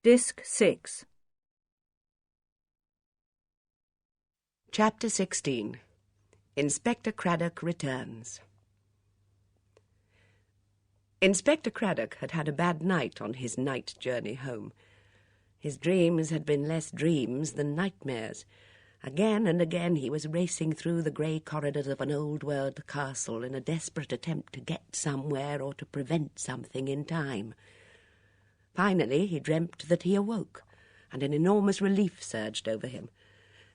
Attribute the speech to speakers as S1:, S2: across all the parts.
S1: Disc 6.
S2: Chapter 16. Inspector Craddock Returns. Inspector Craddock had had a bad night on his night journey home. His dreams had been less dreams than nightmares. Again and again he was racing through the grey corridors of an old-world castle in a desperate attempt to get somewhere or to prevent something in time. Finally he dreamt that he awoke, and an enormous relief surged over him.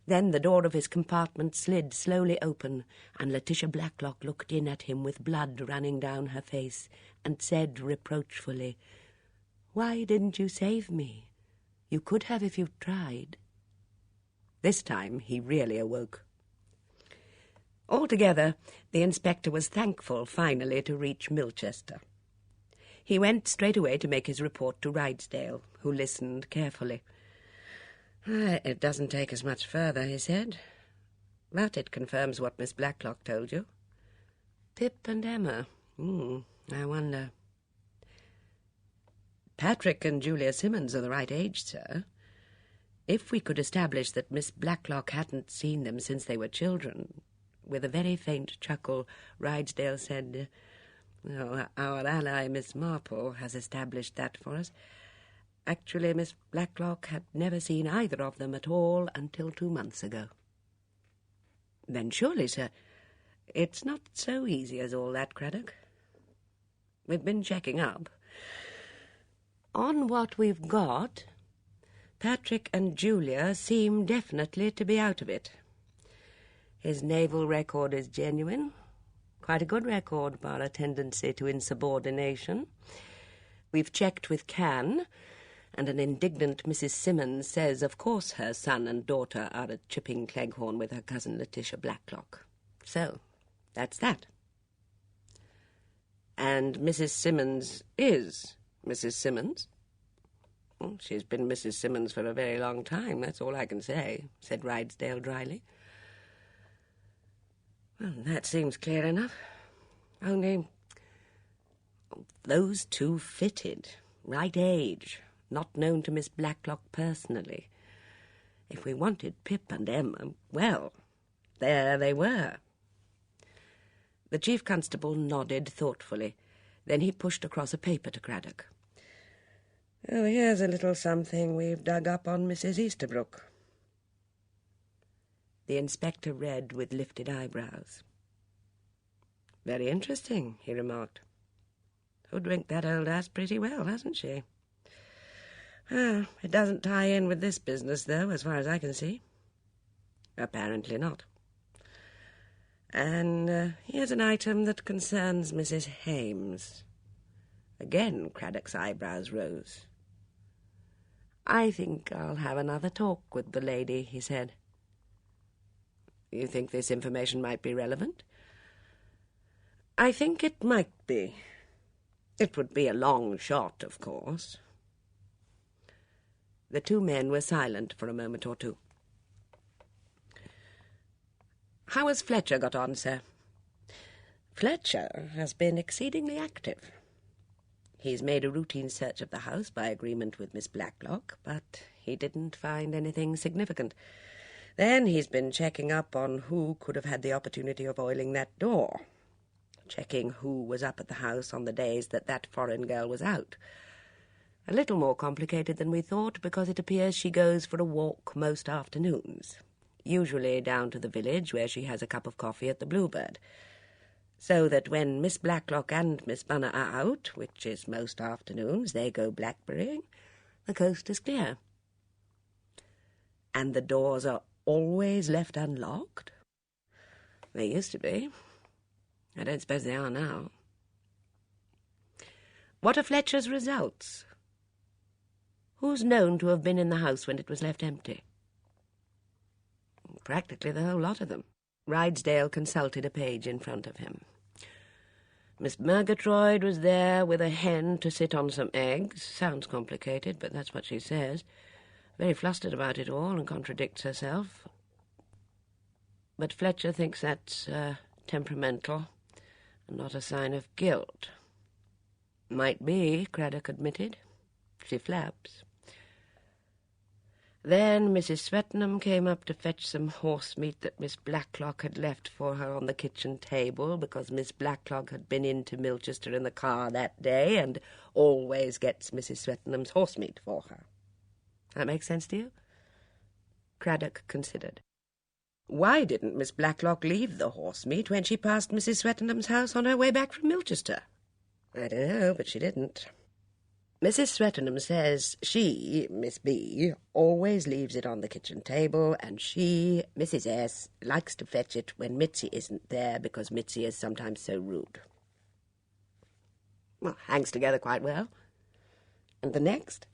S2: Then the door of his compartment slid slowly open, and Letitia Blacklock looked in at him with blood running down her face, and said reproachfully, "Why didn't you save me? You could have if you'd tried." This time he really awoke. Altogether, the inspector was thankful finally to reach Milchester. He went straight away to make his report to Rydesdale, who listened carefully. "It doesn't take us much further," he said. "But it confirms what Miss Blacklock told you. Pip and Emma. I wonder." "Patrick and Julia Simmons are the right age, sir. If we could establish that Miss Blacklock hadn't seen them since they were children..." With a very faint chuckle, Rydesdale said, "Our ally, Miss Marple, has established that for us. Actually, Miss Blacklock had never seen either of them at all until 2 months ago." "Then surely, sir, it's not so easy as all that, Craddock. We've been checking up. On what we've got, Patrick and Julia seem definitely to be out of it. His naval record is genuine. Quite a good record, bar a tendency to insubordination. We've checked with Cannes, and an indignant Mrs. Simmons says of course her son and daughter are at Chipping Cleghorn with her cousin Letitia Blacklock. So, that's that. And Mrs. Simmons is Mrs. Simmons?" "She's been Mrs. Simmons for a very long time, that's all I can say," said Rydesdale dryly. "Well, that seems clear enough. Only those two fitted, right age, not known to Miss Blacklock personally. If we wanted Pip and Emma, well, there they were." The Chief Constable nodded thoughtfully. Then he pushed across a paper to Craddock. "Oh, here's a little something we've dug up on Mrs. Easterbrook." The inspector read with lifted eyebrows. "Very interesting," he remarked. "Hoodwinked that old ass pretty well, hasn't she? It doesn't tie in with this business, though, as far as I can see." "Apparently not. And here's an item that concerns Mrs. Hames." Again Craddock's eyebrows rose. "I think I'll have another talk with the lady," he said. "You think this information might be relevant?" "I think it might be. It would be a long shot, of course." The two men were silent for a moment or two. "How has Fletcher got on, sir?" "Fletcher has been exceedingly active. He's made a routine search of the house by agreement with Miss Blacklock, but he didn't find anything significant. Then he's been checking up on who could have had the opportunity of oiling that door, checking who was up at the house on the days that foreign girl was out. A little more complicated than we thought, because it appears she goes for a walk most afternoons, usually down to the village where she has a cup of coffee at the Bluebird, so that when Miss Blacklock and Miss Bunner are out, which is most afternoons, they go blackberrying, the coast is clear." "And the doors are always left unlocked?" "They used to be. I don't suppose they are now." "What are Fletcher's results? Who's known to have been in the house when it was left empty?" "Practically the whole lot of them." Rydesdale consulted a page in front of him. "Miss Murgatroyd was there with a hen to sit on some eggs. Sounds complicated, but that's what she says. Very flustered about it all and contradicts herself. But Fletcher thinks that's temperamental and not a sign of guilt." "Might be," Craddock admitted. "She flaps. Then Mrs. Swettenham came up to fetch some horse meat that Miss Blacklock had left for her on the kitchen table, because Miss Blacklock had been into Milchester in the car that day and always gets Mrs. Swettenham's horse meat for her. That makes sense to you? Craddock considered. Why didn't Miss Blacklock leave the horse meat when she passed Mrs. Swettenham's house on her way back from Milchester? I don't know, but she didn't. Mrs. Swettenham says she, Miss B, always leaves it on the kitchen table, and she, Mrs. S, likes to fetch it when Mitzi isn't there, because Mitzi is sometimes so rude. Well, hangs together quite well. And the next?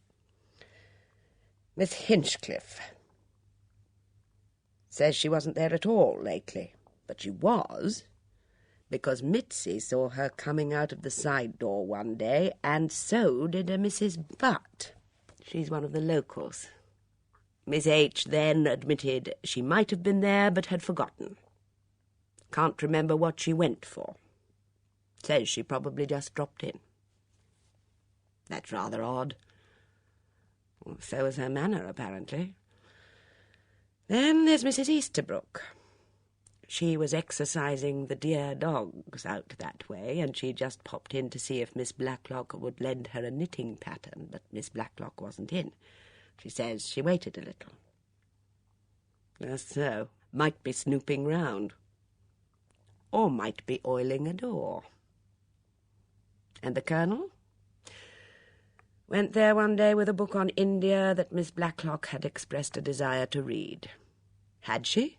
S2: Miss Hinchcliffe says she wasn't there at all lately, but she was, because Mitzi saw her coming out of the side door one day, and so did a Mrs. Butt. She's one of the locals. Miss H then admitted she might have been there, but had forgotten. Can't remember what she went for. Says she probably just dropped in. That's rather odd. Well, so was her manner, apparently. Then there's Mrs. Easterbrook. She was exercising the dear dogs out that way, and she just popped in to see if Miss Blacklock would lend her a knitting pattern, but Miss Blacklock wasn't in. She says she waited a little. Just so. Might be snooping round. Or might be oiling a door. And the Colonel? Went there one day with a book on India that Miss Blacklock had expressed a desire to read. Had she?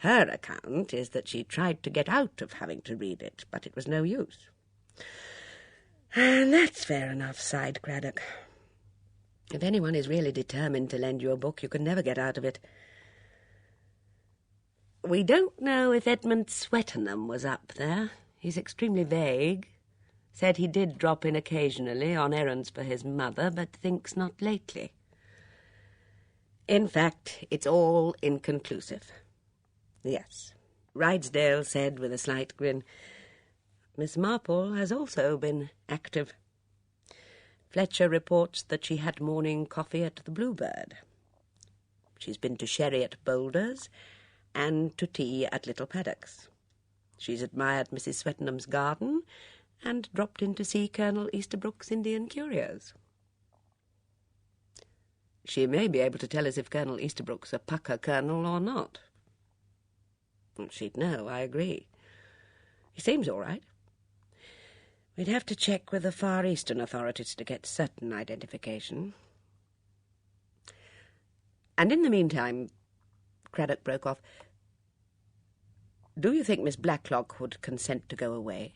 S2: Her account is that she tried to get out of having to read it, but it was no use. And that's fair enough, sighed Craddock. If anyone is really determined to lend you a book, you can never get out of it. We don't know if Edmund Swettenham was up there. He's extremely vague. Said he did drop in occasionally on errands for his mother, but thinks not lately. In fact, it's all inconclusive. Yes, Rydesdale said with a slight grin. Miss Marple has also been active. Fletcher reports that she had morning coffee at the Bluebird. She's been to sherry at Boulders and to tea at Little Paddocks. She's admired Mrs. Swettenham's garden and dropped in to see Colonel Easterbrook's Indian curios. She may be able to tell us if Colonel Easterbrook's a pucker colonel or not. She'd know, I agree. He seems all right. We'd have to check with the Far Eastern authorities to get certain identification. And in the meantime, Craddock broke off, do you think Miss Blacklock would consent to go away?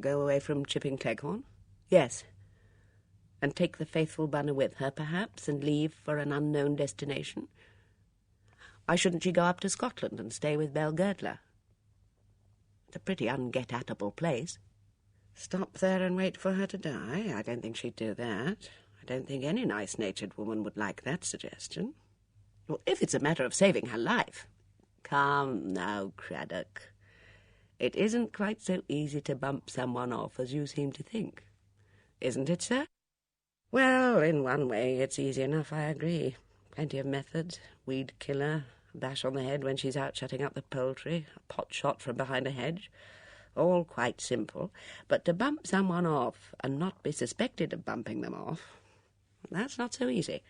S2: Go away from Chipping Cleghorn? Yes. And take the faithful Bunner with her, perhaps, and leave for an unknown destination? Why shouldn't she go up to Scotland and stay with Belle Girdler? It's a pretty unget-atable place. Stop there and wait for her to die? I don't think she'd do that. I don't think any nice-natured woman would like that suggestion. Well, if it's a matter of saving her life... Come now, Craddock. It isn't quite so easy to bump someone off as you seem to think. Isn't it, sir? Well, in one way it's easy enough, I agree. Plenty of methods. Weed killer, a bash on the head when she's out shutting up the poultry, a pot shot from behind a hedge. All quite simple. But to bump someone off and not be suspected of bumping them off, that's not so easy.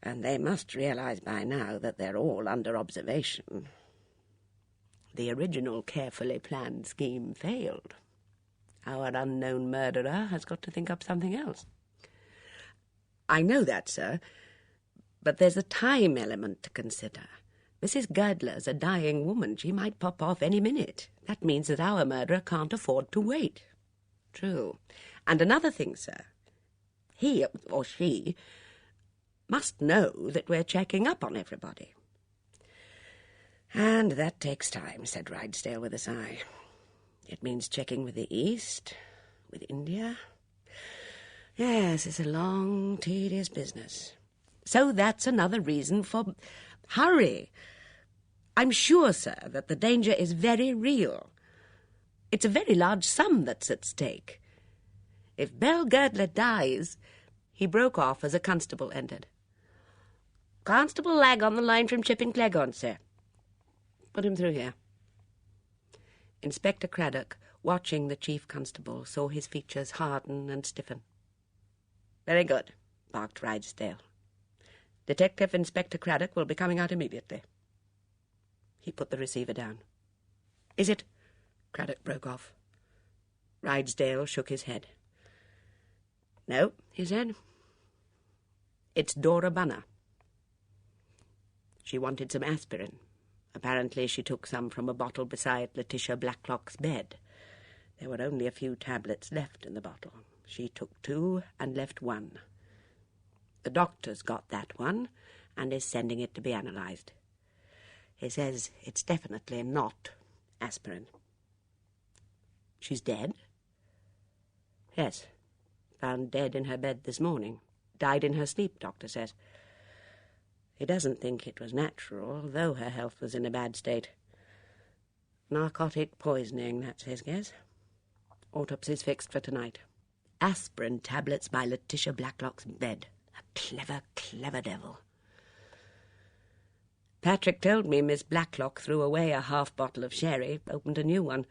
S2: And they must realise by now that they're all under observation. The original carefully planned scheme failed. Our unknown murderer has got to think up something else. I know that, sir, but there's a time element to consider. Mrs. Girdler's a dying woman. She might pop off any minute. That means that our murderer can't afford to wait. True. And another thing, sir. He, or she, must know that we're checking up on everybody. And that takes time, said Rydesdale with a sigh. It means checking with the East, with India. Yes, it's a long, tedious business. So that's another reason for... Hurry! I'm sure, sir, that the danger is very real. It's a very large sum that's at stake. If Belle Girdler dies, He broke off as a constable entered. "Constable Lag on the line from Chipping Cleghorn, sir." "Put him through here." Inspector Craddock, watching the chief constable, saw his features harden and stiffen. "Very good," barked Rydesdale. "Detective Inspector Craddock will be coming out immediately." He put the receiver down. "Is it—" Craddock broke off. Rydesdale shook his head. "No," he said. "It's Dora Bunner." She wanted some aspirin. Apparently she took some from a bottle beside Letitia Blacklock's bed. There were only a few tablets left in the bottle. She took 2 and left 1. The doctor's got that one and is sending it to be analysed. He says it's definitely not aspirin. "She's dead?" "Yes. Found dead in her bed this morning. Died in her sleep, doctor says. He doesn't think it was natural, although her health was in a bad state. Narcotic poisoning, that's his guess. Autopsy's fixed for tonight. Aspirin tablets by Letitia Blacklock's bed. A clever, clever devil. Patrick told me Miss Blacklock threw away a half bottle of sherry, opened a new one.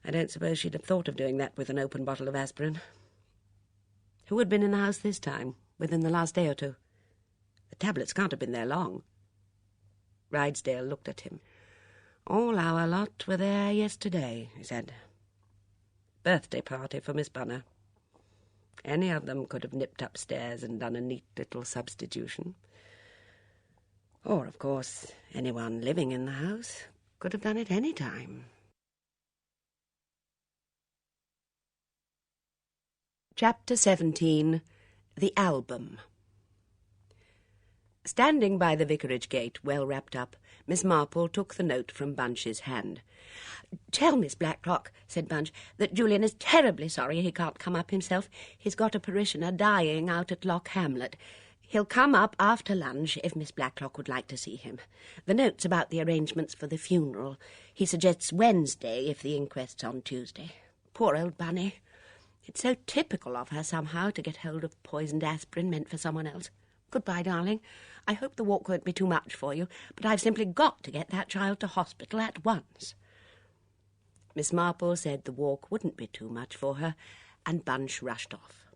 S2: I don't suppose she'd have thought of doing that with an open bottle of aspirin. Who had been in the house this time, within the last day or two? The tablets can't have been there long." Rydesdale looked at him. "All our lot were there yesterday," he said. "Birthday party for Miss Bunner. Any of them could have nipped upstairs and done a neat little substitution. Or, of course, anyone living in the house could have done it any time." Chapter 17. The Album. Standing by the vicarage gate, well wrapped up, Miss Marple took the note from Bunch's hand. "Tell Miss Blacklock," said Bunch, "that Julian is terribly sorry he can't come up himself. He's got a parishioner dying out at Loch Hamlet. He'll come up after lunch if Miss Blacklock would like to see him. The note's about the arrangements for the funeral. He suggests Wednesday if the inquest's on Tuesday. Poor old Bunny. It's so typical of her somehow to get hold of poisoned aspirin meant for someone else. Goodbye, darling. I hope the walk won't be too much for you, but I've simply got to get that child to hospital at once." Miss Marple said the walk wouldn't be too much for her, and Bunch rushed off.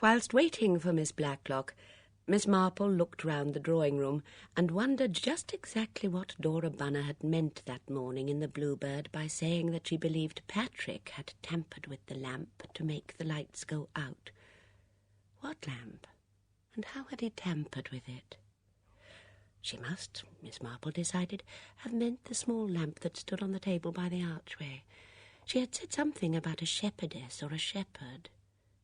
S2: Whilst waiting for Miss Blacklock, Miss Marple looked round the drawing-room and wondered just exactly what Dora Bunner had meant that morning in the Bluebird by saying that she believed Patrick had tampered with the lamp to make the lights go out. What lamp? And how had he tampered with it? She must, Miss Marple decided, have meant the small lamp that stood on the table by the archway. She had said something about a shepherdess or a shepherd,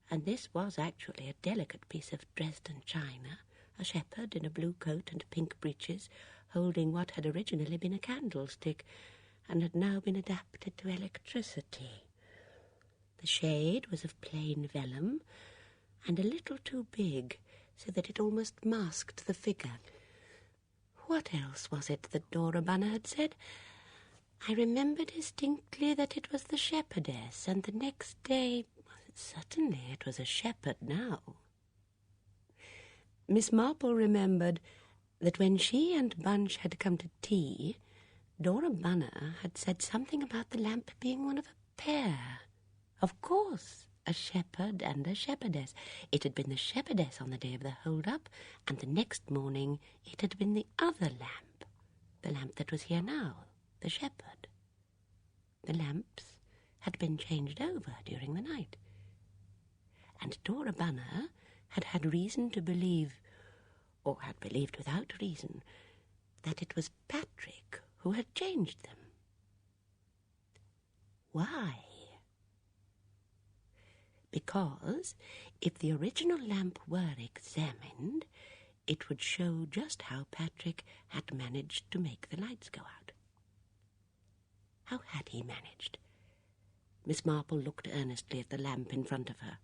S2: and this was actually a delicate piece of Dresden china, a shepherd in a blue coat and pink breeches, holding what had originally been a candlestick, and had now been adapted to electricity. The shade was of plain vellum, and a little too big, so that it almost masked the figure. What else was it that Dora Bunner had said? I remember distinctly that it was the shepherdess, and the next day, certainly it was a shepherd now. Miss Marple remembered that when she and Bunch had come to tea, Dora Bunner had said something about the lamp being one of a pair. Of course, a shepherd and a shepherdess. It had been the shepherdess on the day of the hold-up, and the next morning it had been the other lamp, the lamp that was here now, the shepherd. The lamps had been changed over during the night, and Dora Bunner had had reason to believe, or had believed without reason, that it was Patrick who had changed them. Why? Because if the original lamp were examined, it would show just how Patrick had managed to make the lights go out. How had he managed? Miss Marple looked earnestly at the lamp in front of her.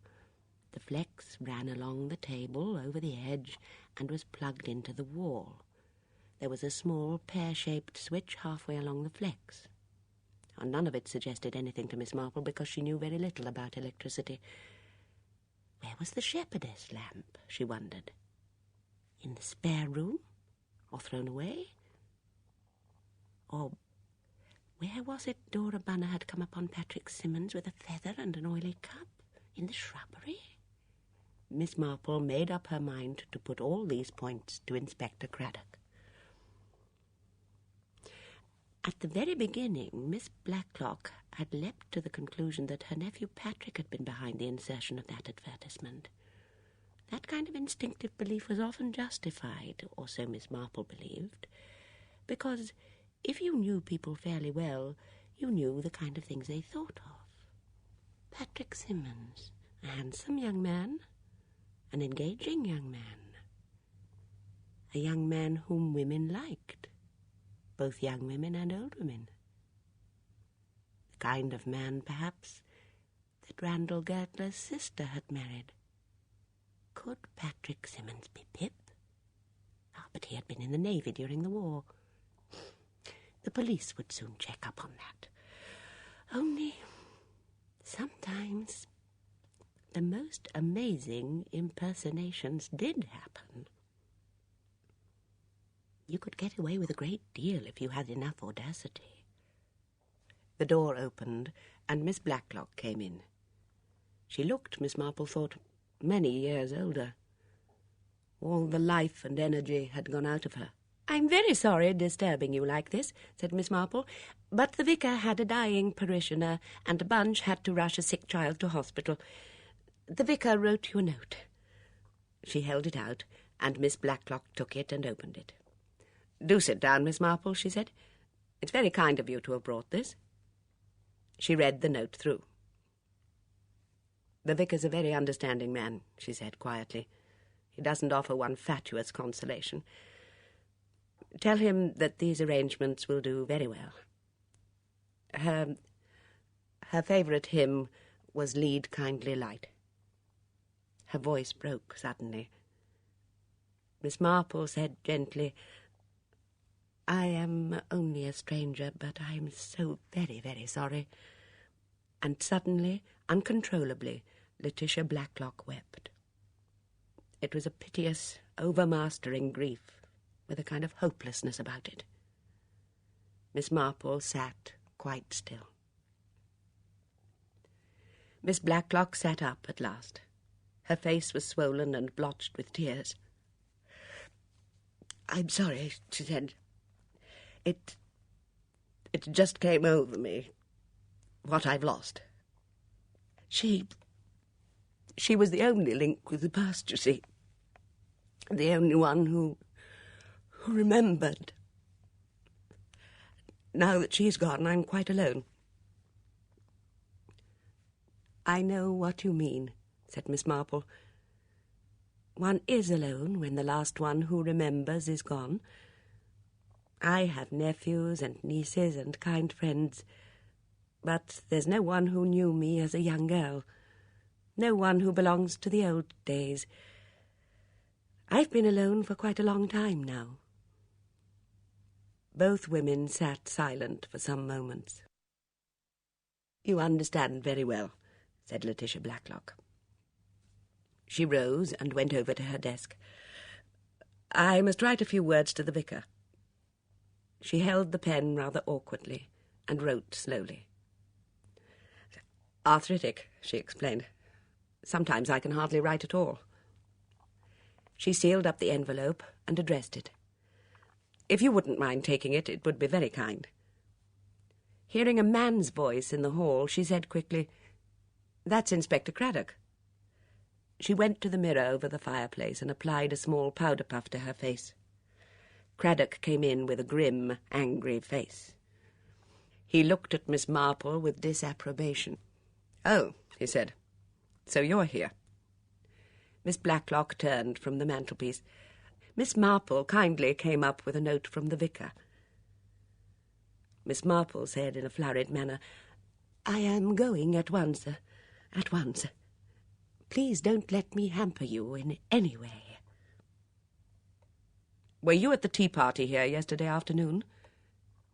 S2: The flex ran along the table over the edge and was plugged into the wall. There was a small pear-shaped switch halfway along the flex. And none of it suggested anything to Miss Marple because she knew very little about electricity. was the shepherdess lamp, she wondered? In the spare room? Or thrown away? Or where was it Dora Bunner had come upon Patrick Simmons with a feather and an oily cup? In the shrubbery? Miss Marple made up her mind to put all these points to Inspector Craddock. At the very beginning, Miss Blacklock had leapt to the conclusion that her nephew Patrick had been behind the insertion of that advertisement. That kind of instinctive belief was often justified, or so Miss Marple believed, because if you knew people fairly well, you knew the kind of things they thought of. Patrick Simmons, a handsome young man, an engaging young man, a young man whom women liked, both young women and old women. The kind of man, perhaps, that Randall Gertler's sister had married. Could Patrick Simmons be Pip? Ah, but he had been in the Navy during the war. The police would soon check up on that. Only sometimes the most amazing impersonations did happen. You could get away with a great deal if you had enough audacity. The door opened, and Miss Blacklock came in. She looked, Miss Marple thought, many years older. All the life and energy had gone out of her. "I'm very sorry disturbing you like this," said Miss Marple, "but the vicar had a dying parishioner, and Bunch had to rush a sick child to hospital. The vicar wrote you a note." She held it out, and Miss Blacklock took it and opened it. "Do sit down, Miss Marple," she said. "It's very kind of you to have brought this." She read the note through. "The vicar's a very understanding man," she said quietly. "He doesn't offer one fatuous consolation. Tell him that these arrangements will do very well. Her favourite hymn was Lead, Kindly Light." Her voice broke suddenly. Miss Marple said gently, "I am only a stranger, but I am so very, very sorry." And suddenly, uncontrollably, Letitia Blacklock wept. It was a piteous, overmastering grief, with a kind of hopelessness about it. Miss Marple sat quite still. Miss Blacklock sat up at last. Her face was swollen and blotched with tears. "I'm sorry," she said. It just came over me, what I've lost. She was the only link with the past, you see. The only one who remembered. Now that she's gone, I'm quite alone." "I know what you mean," said Miss Marple. "One is alone when the last one who remembers is gone. I have nephews and nieces and kind friends, but there's no one who knew me as a young girl, no one who belongs to the old days. I've been alone for quite a long time now." Both women sat silent for some moments. "You understand very well," said Letitia Blacklock. She rose and went over to her desk. "I must write a few words to the vicar." She held the pen rather awkwardly and wrote slowly. "Arthritic," she explained. "Sometimes I can hardly write at all." She sealed up the envelope and addressed it. "If you wouldn't mind taking it, it would be very kind." Hearing a man's voice in the hall, she said quickly, "That's Inspector Craddock." She went to the mirror over the fireplace and applied a small powder puff to her face. Craddock came in with a grim, angry face. He looked at Miss Marple with disapprobation. "Oh," he said, "so you're here." Miss Blacklock turned from the mantelpiece. Miss Marple kindly came up with a note from the vicar. Miss Marple said in a flurried manner, "I am going at once, at once. Please don't let me hamper you in any way." "Were you at the tea party here yesterday afternoon?"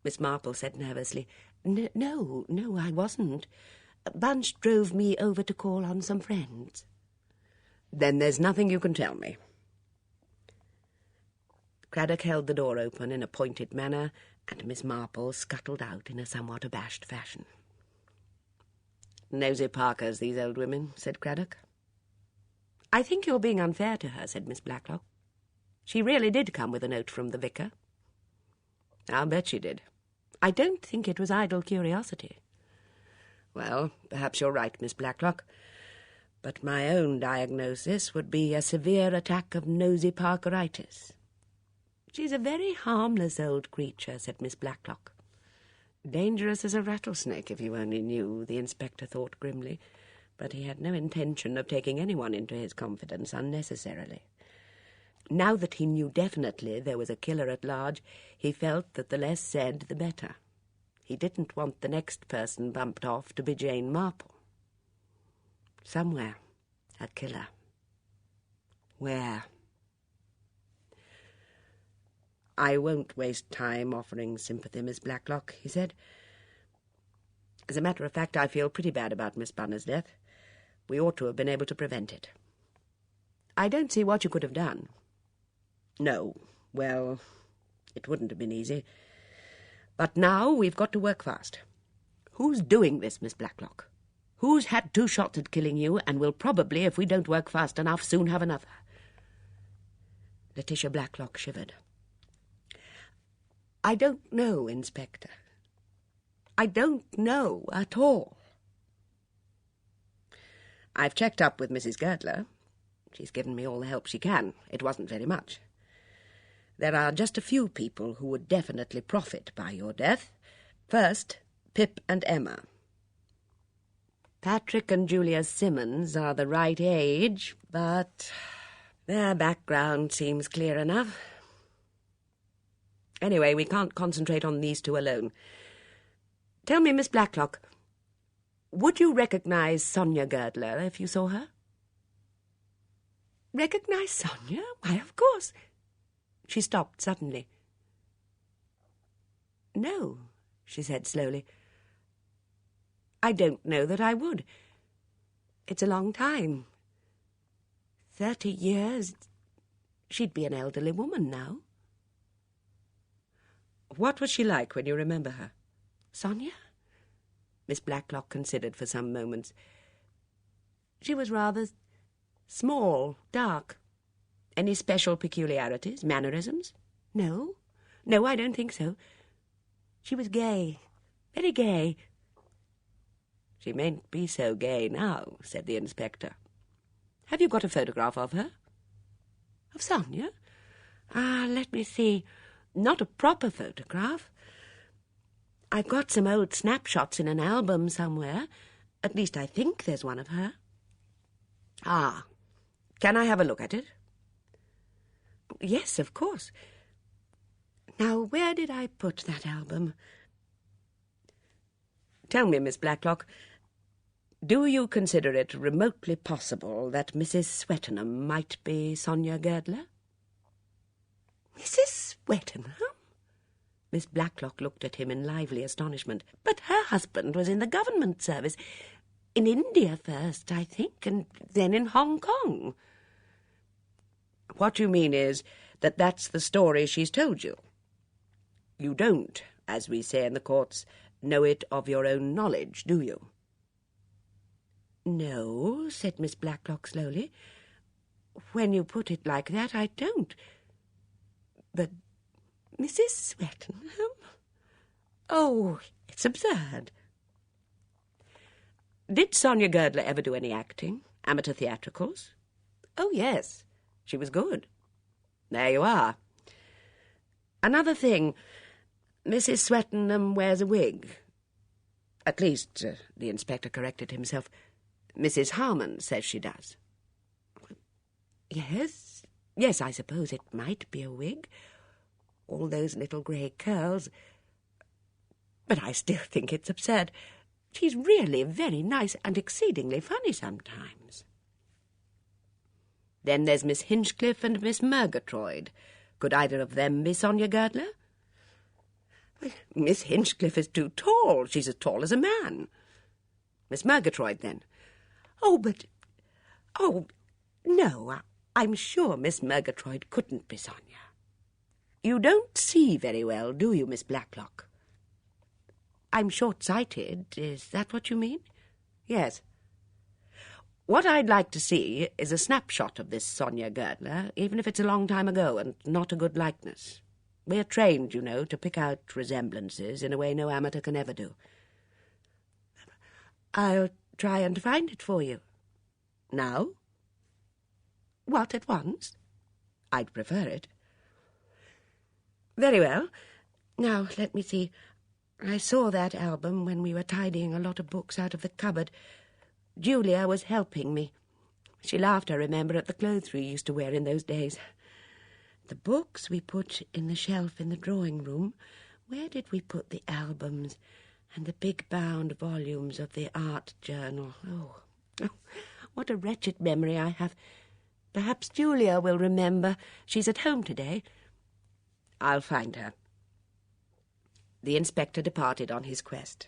S2: Miss Marple said nervously. No, I wasn't. Bunch drove me over to call on some friends." Then there's nothing you can tell me. Craddock held the door open in a pointed manner, and Miss Marple scuttled out in a somewhat abashed fashion. "Nosy Parkers, these old women," said Craddock. "I think you're being unfair to her," said Miss Blacklock. "She really did come with a note from the vicar." "I'll bet she did." "I don't think it was idle curiosity." "Well, perhaps you're right, Miss Blacklock. But my own diagnosis would be a severe attack of nosy Parkeritis." "She's a very harmless old creature," said Miss Blacklock. "Dangerous as a rattlesnake, if you only knew," the inspector thought grimly, but he had no intention of taking anyone into his confidence unnecessarily. Now that he knew definitely there was a killer at large, he felt that the less said, the better. He didn't want the next person bumped off to be Jane Marple. Somewhere, a killer. Where? "I won't waste time offering sympathy, Miss Blacklock," he said. "As a matter of fact, I feel pretty bad about Miss Bunner's death. We ought to have been able to prevent it." "I don't see what you could have done." "No, well, it wouldn't have been easy. But now we've got to work fast. Who's doing this, Miss Blacklock? Who's had 2 shots at killing you, and will probably, if we don't work fast enough, soon have another?" Letitia Blacklock shivered. "I don't know, Inspector. I don't know at all." "I've checked up with Mrs. Girdler. She's given me all the help she can. It wasn't very much. There are just a few people who would definitely profit by your death. First, Pip and Emma. Patrick and Julia Simmons are the right age, but their background seems clear enough. Anyway, we can't concentrate on these 2 alone. Tell me, Miss Blacklock, would you recognise Sonia Girdler if you saw her?" "Recognise Sonia? Why, of course." She stopped suddenly. "No," she said slowly. "I don't know that I would. It's a long time. 30 years. She'd be an elderly woman now." "What was she like when you remember her?" "Sonia?" Miss Blacklock considered for some moments. "She was rather small, dark." "Any special peculiarities, mannerisms?" No, I don't think so. She was gay, very gay." "She mayn't be so gay now," said the inspector. "Have you got a photograph of her?" "Of Sonia? Let me see. Not a proper photograph. I've got some old snapshots in an album somewhere. At least I think there's one of her." Can I have a look at it?" "Yes, of course. Now, where did I put that album?" "Tell me, Miss Blacklock, do you consider it remotely possible that Mrs. Swettenham might be Sonia Girdler?" "Mrs. Swettenham?" Miss Blacklock looked at him in lively astonishment. "But her husband was in the government service. In India first, I think, and then in Hong Kong." "What you mean is that that's the story she's told you. You don't, as we say in the courts, know it of your own knowledge, do you?" "No," said Miss Blacklock slowly. "When you put it like that, I don't. But Mrs. Swettenham? Oh, it's absurd." "Did Sonia Girdler ever do any acting? Amateur theatricals?" "Oh, yes. She was good." "There you are. Another thing, Mrs. Swettenham wears a wig. At least, the inspector corrected himself, Mrs. Harmon says she does." Yes, I suppose it might be a wig. All those little grey curls. But I still think it's absurd. She's really very nice and exceedingly funny sometimes." "Then there's Miss Hinchcliffe and Miss Murgatroyd. Could either of them be Sonia Girdler?" "Well, Miss Hinchcliffe is too tall. She's as tall as a man." "Miss Murgatroyd, then?" Oh, No, I'm sure Miss Murgatroyd couldn't be Sonia. You don't see very well, do you, Miss Blacklock? I'm short-sighted. Is that what you mean? Yes. What I'd like to see is a snapshot of this Sonia Girdler, even if it's a long time ago and not a good likeness. We're trained, you know, to pick out resemblances in a way no amateur can ever do. I'll try and find it for you. Now? What, at once? I'd prefer it. Very well. Now, let me see. I saw that album when we were tidying a lot of books out of the cupboard. Julia was helping me. She laughed, I remember, at the clothes we used to wear in those days. The books we put in the shelf in the drawing room. Where did we put the albums and the big bound volumes of the art journal? Oh, what a wretched memory I have. Perhaps Julia will remember. She's at home today. I'll find her. The inspector departed on his quest.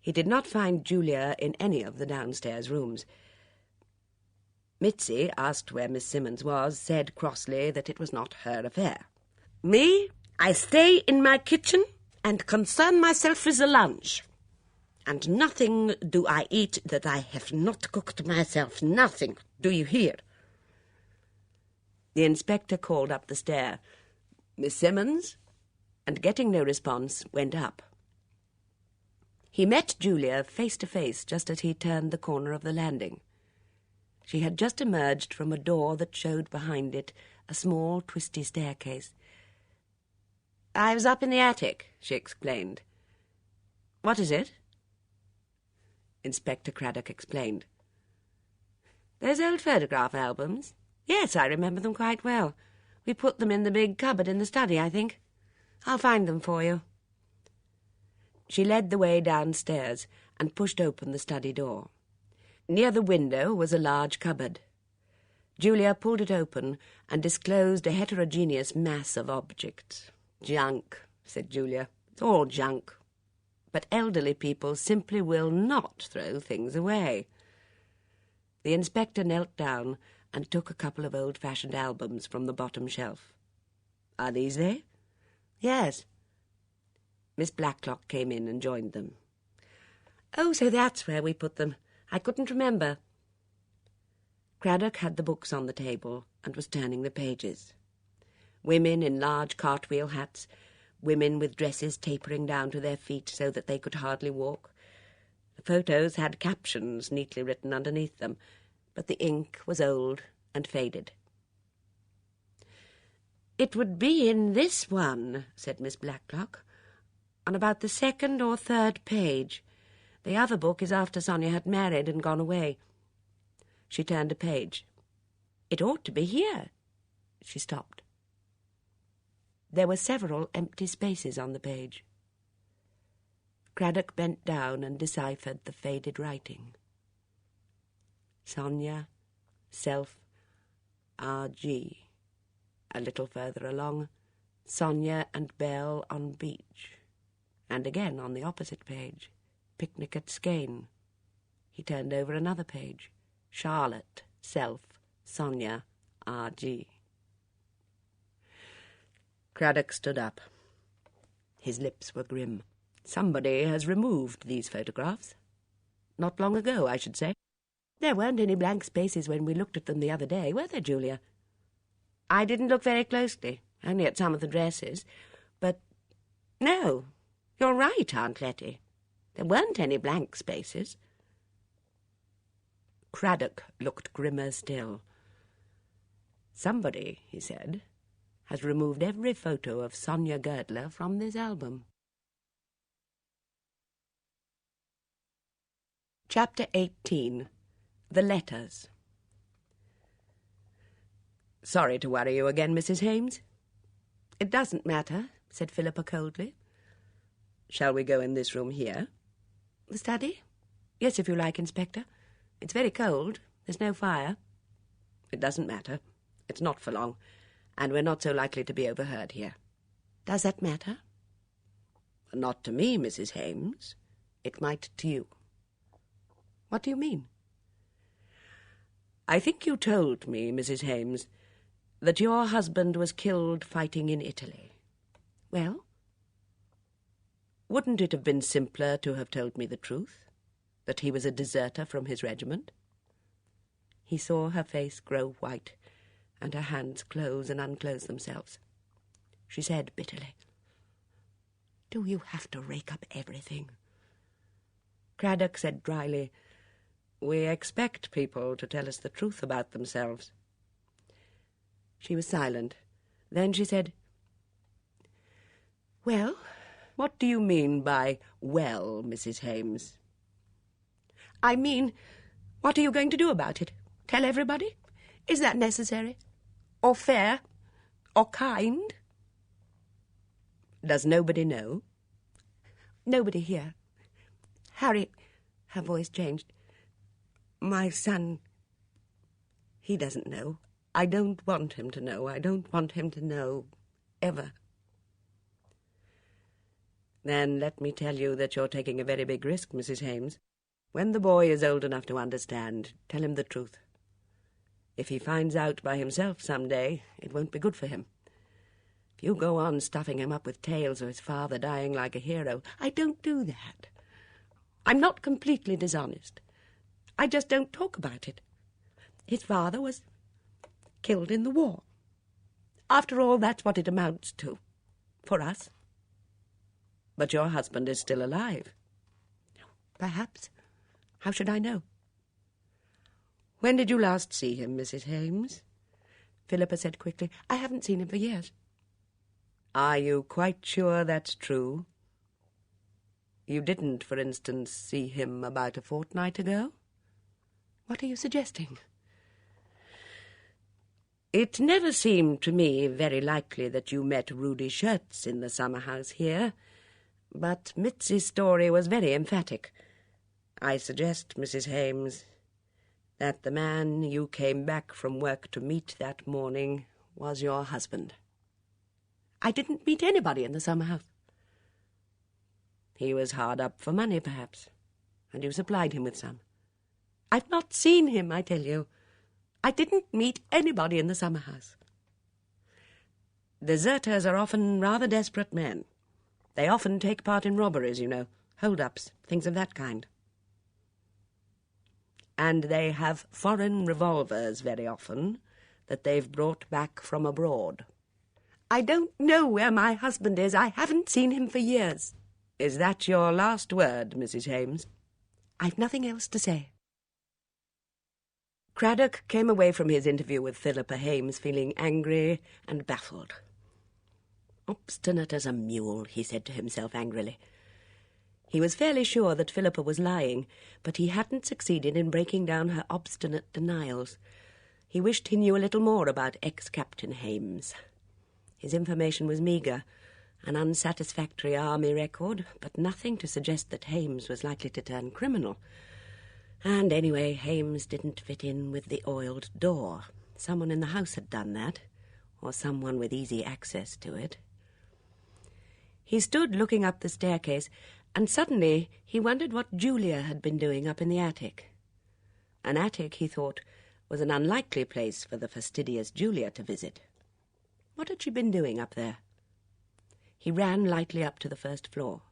S2: He did not find Julia in any of the downstairs rooms. Mitzi, asked where Miss Simmons was, said crossly that it was not her affair. Me, I stay in my kitchen and concern myself with the lunch. And nothing do I eat that I have not cooked myself. Nothing. Do you hear? The inspector called up the stair. Miss Simmons? And getting no response, went up. He met Julia face to face just as he turned the corner of the landing. She had just emerged from a door that showed behind it a small, twisty staircase. I was up in the attic, she explained. What is it? Inspector Craddock explained. Those old photograph albums? Yes, I remember them quite well. We put them in the big cupboard in the study, I think. I'll find them for you. She led the way downstairs and pushed open the study door. Near the window was a large cupboard. Julia pulled it open and disclosed a heterogeneous mass of objects. Junk, said Julia. It's all junk. But elderly people simply will not throw things away. The inspector knelt down and took a couple of old-fashioned albums from the bottom shelf. Are these they? Yes. Miss Blacklock came in and joined them. Oh, so that's where we put them. I couldn't remember. Craddock had the books on the table and was turning the pages. Women in large cartwheel hats, women with dresses tapering down to their feet so that they could hardly walk. The photos had captions neatly written underneath them, but the ink was old and faded. It would be in this one, said Miss Blacklock, on about the second or third page. The other book is after Sonia had married and gone away. She turned a page. It ought to be here. She stopped. There were several empty spaces on the page. Craddock bent down and deciphered the faded writing. Sonia, self, R.G. A little further along, Sonia and Belle on beach. And again on the opposite page, picnic at Skane. He turned over another page. Charlotte, self, Sonia, R.G. Craddock stood up. His lips were grim. Somebody has removed these photographs. Not long ago, I should say. There weren't any blank spaces when we looked at them the other day, were there, Julia? I didn't look very closely, only at some of the dresses. But, no, you're right, Aunt Letty. There weren't any blank spaces. Craddock looked grimmer still. Somebody, he said, has removed every photo of Sonia Girdler from this album. Chapter 18. The Letters. Sorry to worry you again, Mrs. Hames. It doesn't matter, said Philippa coldly. Shall we go in this room here? The study? Yes, if you like, Inspector. It's very cold. There's no fire. It doesn't matter. It's not for long, and we're not so likely to be overheard here. Does that matter? Not to me, Mrs. Hames. It might to you. What do you mean? I think you told me, Mrs. Hames, that your husband was killed fighting in Italy. Well? Wouldn't it have been simpler to have told me the truth, that he was a deserter from his regiment? He saw her face grow white, and her hands close and unclose themselves. She said bitterly, "Do you have to rake up everything?" Craddock said dryly, "We expect people to tell us the truth about themselves." She was silent. Then she said, "Well, what do you mean by 'well,' Mrs. Hames?" "I mean, what are you going to do about it? Tell everybody? Is that necessary? Or fair? Or kind?" "Does nobody know?" "Nobody here. Harry," her voice changed, "my son, he doesn't know. I don't want him to know. I don't want him to know, ever." "Then let me tell you that you're taking a very big risk, Mrs. Hames. When the boy is old enough to understand, tell him the truth. If he finds out by himself some day, it won't be good for him. If you go on stuffing him up with tales of his father dying like a hero—" "I don't do that. I'm not completely dishonest. I just don't talk about it. His father was killed in the war. After all, that's what it amounts to, for us." "But your husband is still alive." "Perhaps. How should I know?" "When did you last see him, Mrs. Hames?" Philippa said quickly, "I haven't seen him for years." "Are you quite sure that's true? You didn't, for instance, see him about a fortnight ago?" "What are you suggesting?" "It never seemed to me very likely that you met Rudy Schertz in the summer house here, but Mitzi's story was very emphatic. I suggest, Mrs. Hames, that the man you came back from work to meet that morning was your husband." "I didn't meet anybody in the summer house." "He was hard up for money, perhaps, and you supplied him with some." "I've not seen him, I tell you. I didn't meet anybody in the summer house." "Deserters are often rather desperate men. They often take part in robberies, you know, hold-ups, things of that kind. And they have foreign revolvers very often that they've brought back from abroad." "I don't know where my husband is. I haven't seen him for years." "Is that your last word, Mrs. Hames?" "I've nothing else to say." Craddock came away from his interview with Philippa Hames feeling angry and baffled. "Obstinate as a mule," he said to himself angrily. He was fairly sure that Philippa was lying, but he hadn't succeeded in breaking down her obstinate denials. He wished he knew a little more about ex-Captain Hames. His information was meagre, an unsatisfactory army record, but nothing to suggest that Hames was likely to turn criminal. And anyway, Hames didn't fit in with the oiled door. Someone in the house had done that, or someone with easy access to it. He stood looking up the staircase, and suddenly he wondered what Julia had been doing up in the attic. An attic, he thought, was an unlikely place for the fastidious Julia to visit. What had she been doing up there? He ran lightly up to the first floor.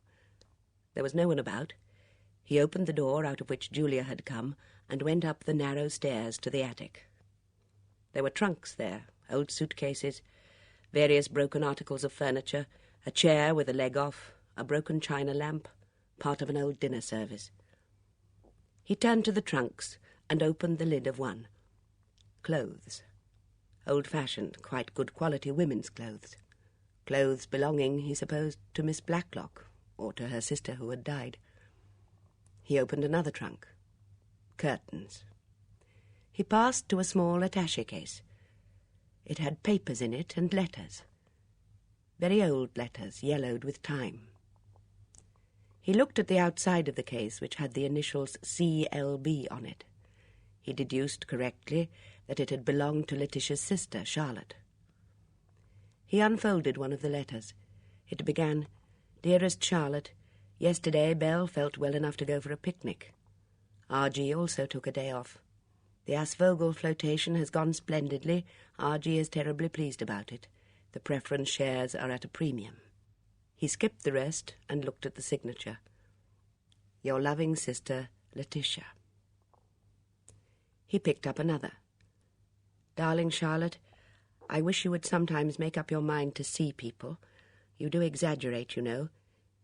S2: There was no one about. He opened the door out of which Julia had come and went up the narrow stairs to the attic. There were trunks there, old suitcases, various broken articles of furniture, a chair with a leg off, a broken china lamp, part of an old dinner service. He turned to the trunks and opened the lid of one. Clothes. Old-fashioned, quite good quality women's clothes. Clothes belonging, he supposed, to Miss Blacklock, or to her sister who had died. He opened another trunk. Curtains. He passed to a small attaché case. It had papers in it and letters. Very old letters, yellowed with time. He looked at the outside of the case, which had the initials C.L.B. on it. He deduced correctly that it had belonged to Letitia's sister, Charlotte. He unfolded one of the letters. It began, "Dearest Charlotte, yesterday Belle felt well enough to go for a picnic. R.G. also took a day off. The Asvogel flotation has gone splendidly. R.G. is terribly pleased about it. The preference shares are at a premium. He skipped the rest and looked at the signature. Your loving sister, Letitia. He picked up another. Darling Charlotte, I wish you would sometimes make up your mind to see people. You do exaggerate, you know.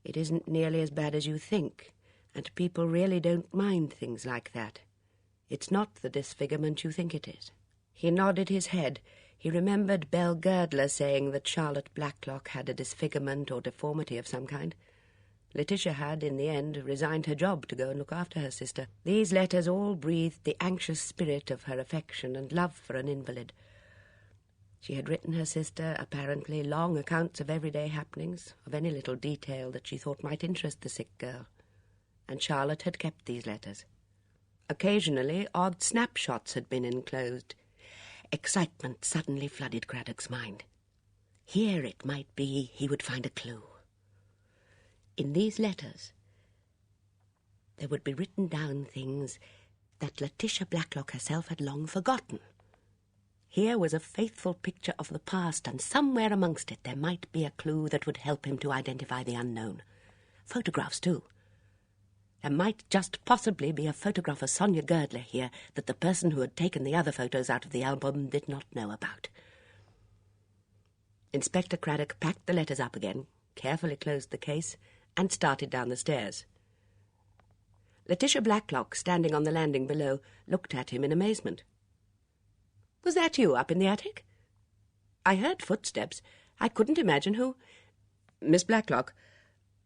S2: It isn't nearly as bad as you think, and people really don't mind things like that. It's not the disfigurement you think it is. He nodded his head. He remembered Belle Girdler saying that Charlotte Blacklock had a disfigurement or deformity of some kind. Letitia had, in the end, resigned her job to go and look after her sister. These letters all breathed the anxious spirit of her affection and love for an invalid. She had written her sister, apparently, long accounts of everyday happenings, of any little detail that she thought might interest the sick girl. And Charlotte had kept these letters. Occasionally, odd snapshots had been enclosed. Excitement suddenly flooded Craddock's mind. Here it might be he would find a clue. In these letters, there would be written down things that Letitia Blacklock herself had long forgotten. Here was a faithful picture of the past, and somewhere amongst it there might be a clue that would help him to identify the unknown. Photographs, too. There might just possibly be a photograph of Sonia Girdler here that the person who had taken the other photos out of the album did not know about. Inspector Craddock packed the letters up again, carefully closed the case, and started down the stairs. Letitia Blacklock, standing on the landing below, looked at him in amazement. Was that you up in the attic? I heard footsteps. I couldn't imagine who. Miss Blacklock,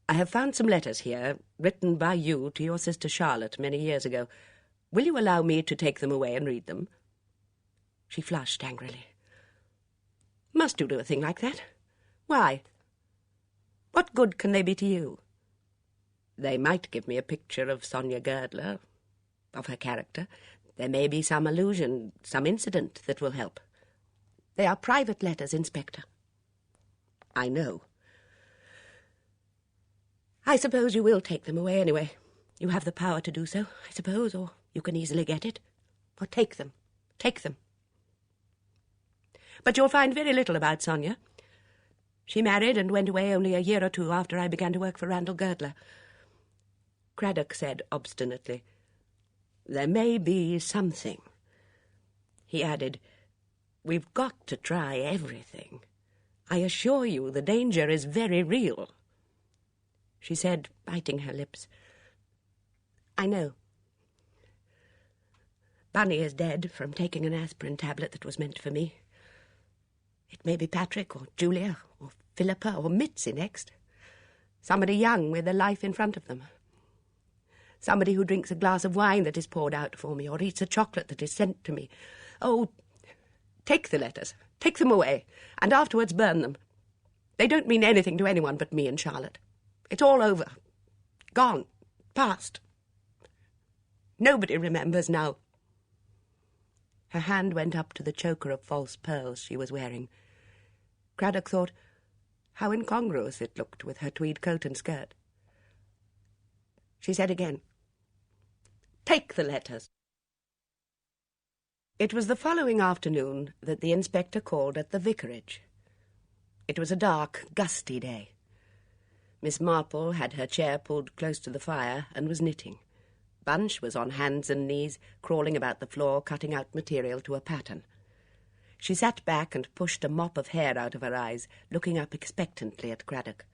S2: I have found some letters here, written by you to your sister Charlotte many years ago. Will you allow me to take them away and read them? She flushed angrily. Must you do a thing like that? Why? What good can they be to you? They might give me a picture of Sonia Girdler, of her character. There may be some allusion, some incident that will help. They are private letters, Inspector. I know. I suppose you will take them away anyway. You have the power to do so, I suppose, or you can easily get it. Or take them. Take them. But you'll find very little about Sonia. She married and went away only a year or two after I began to work for Randall Girdler. Craddock said obstinately, There may be something. He added, We've got to try everything. I assure you the danger is very real. She said, biting her lips, I know. Bunny is dead from taking an aspirin tablet that was meant for me. It may be Patrick or Julia or Philippa or Mitzi next. Somebody young with a life in front of them. Somebody who drinks a glass of wine that is poured out for me or eats a chocolate that is sent to me. Oh, take the letters, take them away, and afterwards burn them. They don't mean anything to anyone but me and Charlotte. It's all over. Gone. Past. Nobody remembers now. Her hand went up to the choker of false pearls she was wearing. Craddock thought how incongruous it looked with her tweed coat and skirt. She said again, Take the letters. It was the following afternoon that the inspector called at the vicarage. It was a dark, gusty day. Miss Marple had her chair pulled close to the fire and was knitting. Bunch was on hands and knees, crawling about the floor, cutting out material to a pattern. She sat back and pushed a mop of hair out of her eyes, looking up expectantly at Craddock.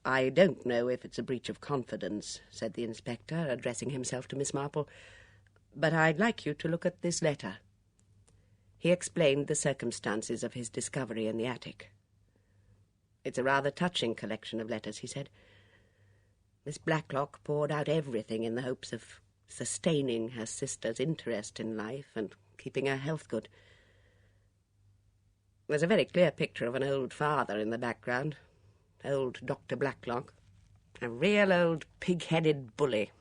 S2: I don't know if it's a breach of confidence, said the inspector, addressing himself to Miss Marple, but I'd like you to look at this letter. He explained the circumstances of his discovery in the attic. It's a rather touching collection of letters, he said. Miss Blacklock poured out everything in the hopes of sustaining her sister's interest in life and keeping her health good. There's a very clear picture of an old father in the background, old Dr. Blacklock, a real old pig-headed bully,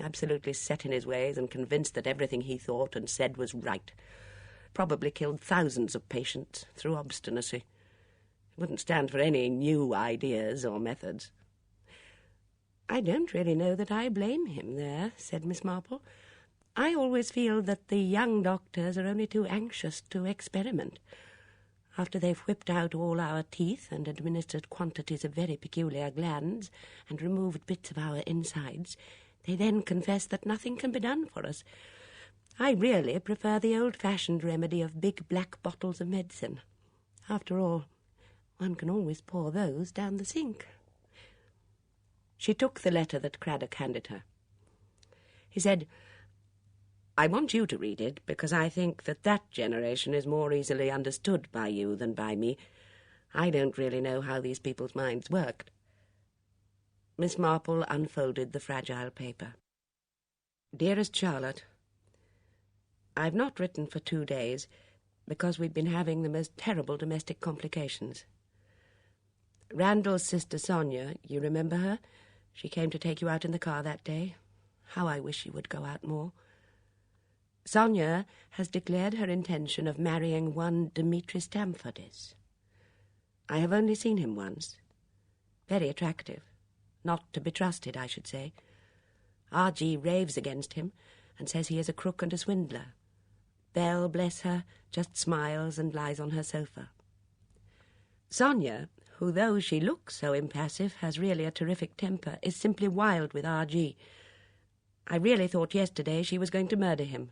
S2: absolutely set in his ways and convinced that everything he thought and said was right. Probably killed thousands of patients through obstinacy. Wouldn't stand for any new ideas or methods. I don't really know that I blame him there, said Miss Marple. I always feel that the young doctors are only too anxious to experiment. After they've whipped out all our teeth and administered quantities of very peculiar glands and removed bits of our insides, they then confess that nothing can be done for us. I really prefer the old-fashioned remedy of big black bottles of medicine. After all, one can always pour those down the sink. She took the letter that Craddock handed her. He said, "I want you to read it because I think that generation is more easily understood by you than by me. I don't really know how these people's minds worked." Miss Marple unfolded the fragile paper. "Dearest Charlotte, I've not written for 2 days because we've been having the most terrible domestic complications. Randall's sister Sonia, you remember her? She came to take you out in the car that day. How I wish you would go out more. Sonia has declared her intention of marrying one Dimitri Stamfordis. I have only seen him once. Very attractive. Not to be trusted, I should say. R.G. raves against him and says he is a crook and a swindler. Belle, bless her, just smiles and lies on her sofa. Sonia, who, though she looks so impassive, has really a terrific temper, is simply wild with R.G. I really thought yesterday she was going to murder him.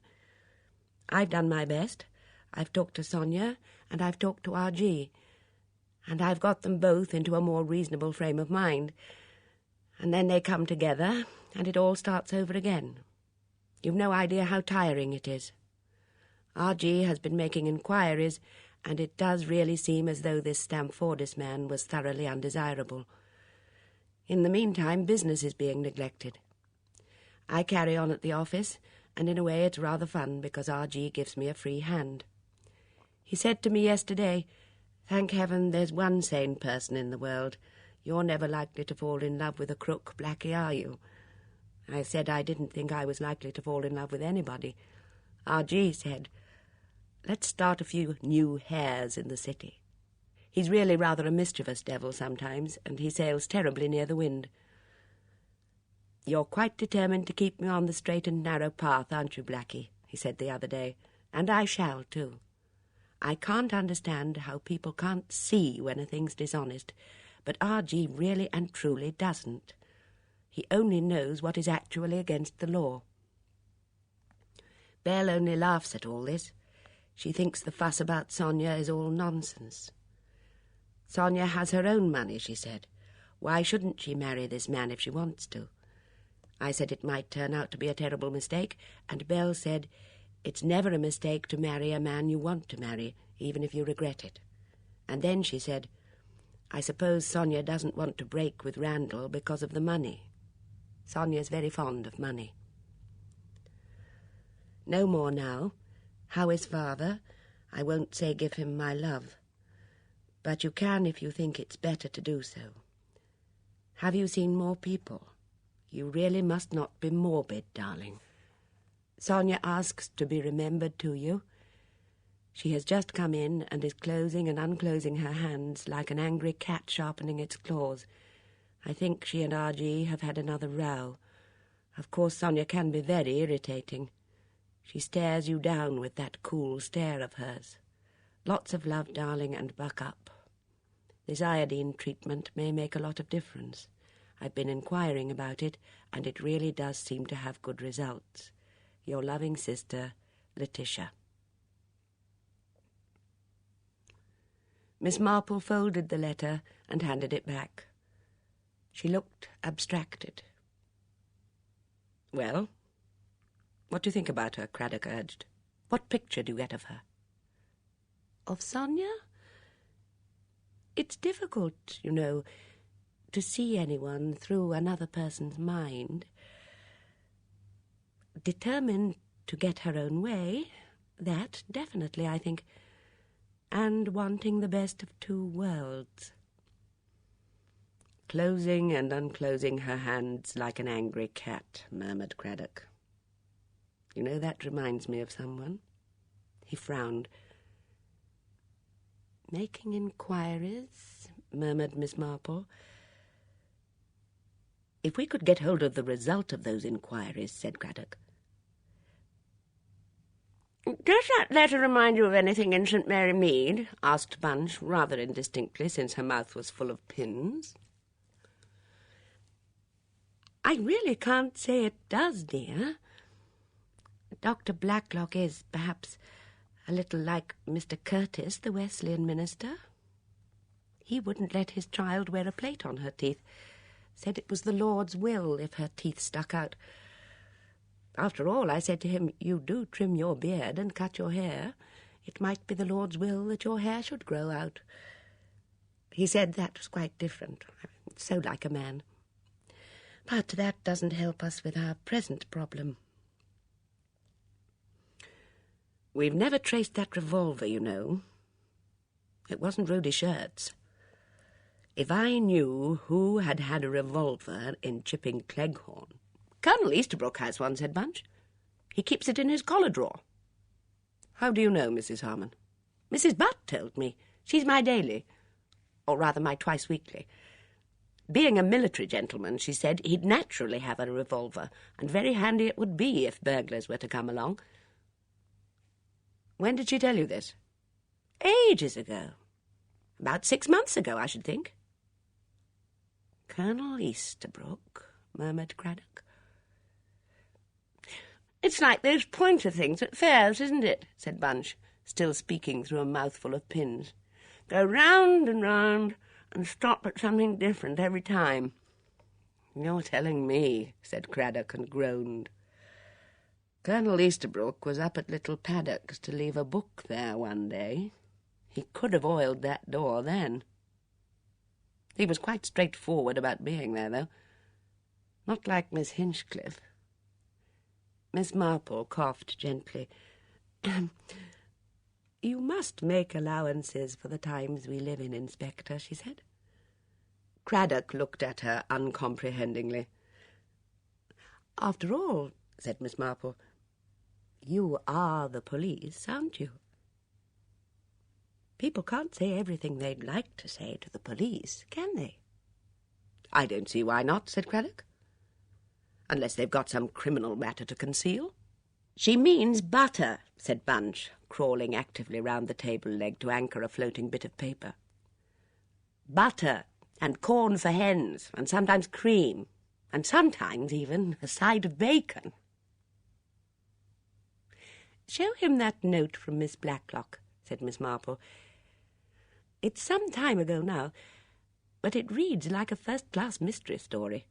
S2: I've done my best. I've talked to Sonia, and I've talked to R.G., and I've got them both into a more reasonable frame of mind. And then they come together, and it all starts over again. You've no idea how tiring it is. R.G. has been making inquiries, and it does really seem as though this Stamfordis man was thoroughly undesirable. In the meantime, business is being neglected. I carry on at the office, and in a way it's rather fun because R.G. gives me a free hand. He said to me yesterday, "Thank heaven there's one sane person in the world. You're never likely to fall in love with a crook, Blackie, are you?" I said I didn't think I was likely to fall in love with anybody. R.G. said, "Let's start a few new hares in the city." He's really rather a mischievous devil sometimes, and he sails terribly near the wind. "You're quite determined to keep me on the straight and narrow path, aren't you, Blackie?" he said the other day, "and I shall, too. I can't understand how people can't see when a thing's dishonest, but R.G. really and truly doesn't. He only knows what is actually against the law." Belle only laughs at all this. She thinks the fuss about Sonia is all nonsense. Sonia has her own money, she said. Why shouldn't she marry this man if she wants to? I said it might turn out to be a terrible mistake, and Belle said, "It's never a mistake to marry a man you want to marry, even if you regret it." And then she said, "I suppose Sonia doesn't want to break with Randall because of the money. Sonia's very fond of money." No more now. How is father? I won't say give him my love. But you can if you think it's better to do so. Have you seen more people? You really must not be morbid, darling. Sonia asks to be remembered to you. She has just come in and is closing and unclosing her hands like an angry cat sharpening its claws. I think she and R.G. have had another row. Of course, Sonia can be very irritating. She stares you down with that cool stare of hers. Lots of love, darling, and buck up. This iodine treatment may make a lot of difference. I've been inquiring about it, and it really does seem to have good results. Your loving sister, Letitia. Miss Marple folded the letter and handed it back. She looked abstracted. "Well, what do you think about her?" Craddock urged. "What picture do you get of her?" "Of Sonia? It's difficult, you know, to see anyone through another person's mind. Determined to get her own way, that definitely, I think, and wanting the best of two worlds." "Closing and unclosing her hands like an angry cat," murmured Craddock. "You know, that reminds me of someone." He frowned. "Making inquiries," murmured Miss Marple. "If we could get hold of the result of those inquiries," said Craddock. Does that letter remind you of anything in St. Mary Mead? Asked Bunch, rather indistinctly, since her mouth was full of pins. I really can't say it does, dear. Dr. Blacklock is, perhaps, a little like Mr. Curtis, the Wesleyan minister. He wouldn't let his child wear a plate on her teeth. Said it was the Lord's will if her teeth stuck out. After all, I said to him, you do trim your beard and cut your hair. It might be the Lord's will that your hair should grow out. He said that was quite different, so like a man. But that doesn't help us with our present problem. We've never traced that revolver, you know. It wasn't Rhodey Shirt's. If I knew who had had a revolver in Chipping Cleghorn... Colonel Easterbrook has one, said Bunch. He keeps it in his collar drawer. How do you know, Mrs. Harmon? Mrs. Butt told me. She's my daily, or rather my twice-weekly. Being a military gentleman, she said, he'd naturally have a revolver, and very handy it would be if burglars were to come along. When did she tell you this? Ages ago. About 6 months ago, I should think. Colonel Easterbrook, murmured Craddock. It's like those pointer things at fairs, isn't it? Said Bunch, still speaking through a mouthful of pins. Go round and round and stop at something different every time. You're telling me, said Craddock and groaned. Colonel Easterbrook was up at Little Paddock's to leave a book there one day. He could have oiled that door then. He was quite straightforward about being there, though. Not like Miss Hinchcliffe. Miss Marple coughed gently. You must make allowances for the times we live in, Inspector, she said. Craddock looked at her uncomprehendingly. After all, said Miss Marple, you are the police, aren't you? People can't say everything they'd like to say to the police, can they? I don't see why not, said Craddock. Unless they've got some criminal matter to conceal. She means butter, said Bunch, crawling actively round the table leg to anchor a floating bit of paper. Butter, and corn for hens, and sometimes cream, and sometimes even a side of bacon. Show him that note from Miss Blacklock, said Miss Marple. It's some time ago now, but it reads like a first-class mystery story.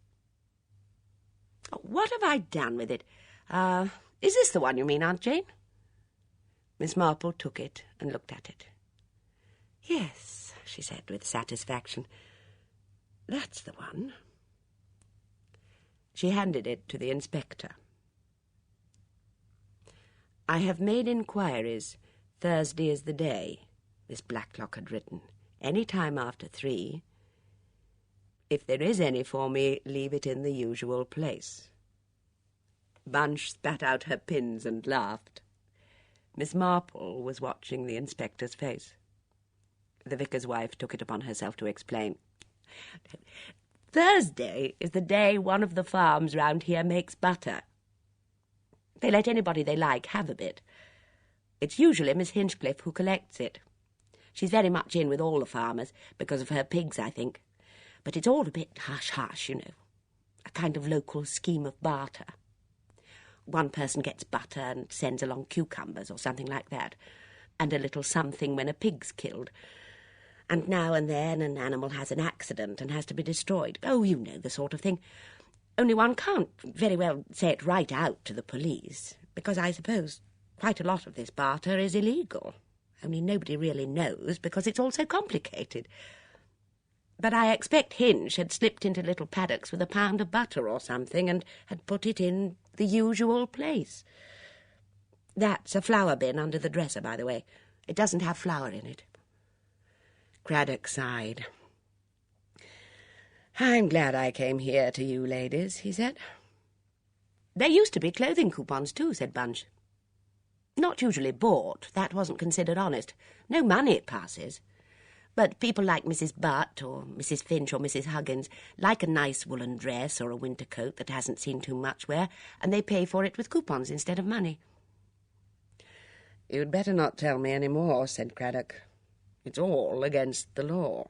S2: What have I done with it? Is this the one you mean, Aunt Jane? Miss Marple took it and looked at it. Yes, she said with satisfaction. That's the one. She handed it to the inspector. I have made inquiries. Thursday is the day, Miss Blacklock had written. Any time after 3. If there is any for me, leave it in the usual place. Bunch spat out her pins and laughed. Miss Marple was watching the inspector's face. The vicar's wife took it upon herself to explain. Thursday is the day one of the farms round here makes butter. They let anybody they like have a bit. It's usually Miss Hinchcliffe who collects it. She's very much in with all the farmers, because of her pigs, I think. But it's all a bit hush-hush, you know. A kind of local scheme of barter. One person gets butter and sends along cucumbers or something like that, and a little something when a pig's killed. And now and then an animal has an accident and has to be destroyed. Oh, you know the sort of thing. Only one can't very well say it right out to the police, because I suppose quite a lot of this barter is illegal. Only nobody really knows, because it's all so complicated. But I expect Hinch had slipped into Little Paddocks with a pound of butter or something and had put it in the usual place. That's a flour bin under the dresser, by the way. It doesn't have flour in it. Craddock sighed. I'm glad I came here to you ladies, he said. There used to be clothing coupons too, said Bunch. Not usually bought. That wasn't considered honest. No money it passes. But people like Mrs. Butt or Mrs. Finch or Mrs. Huggins like a nice woolen dress or a winter coat that hasn't seen too much wear, and they pay for it with coupons instead of money. "You'd better not tell me any more," said Craddock. "It's all against the law."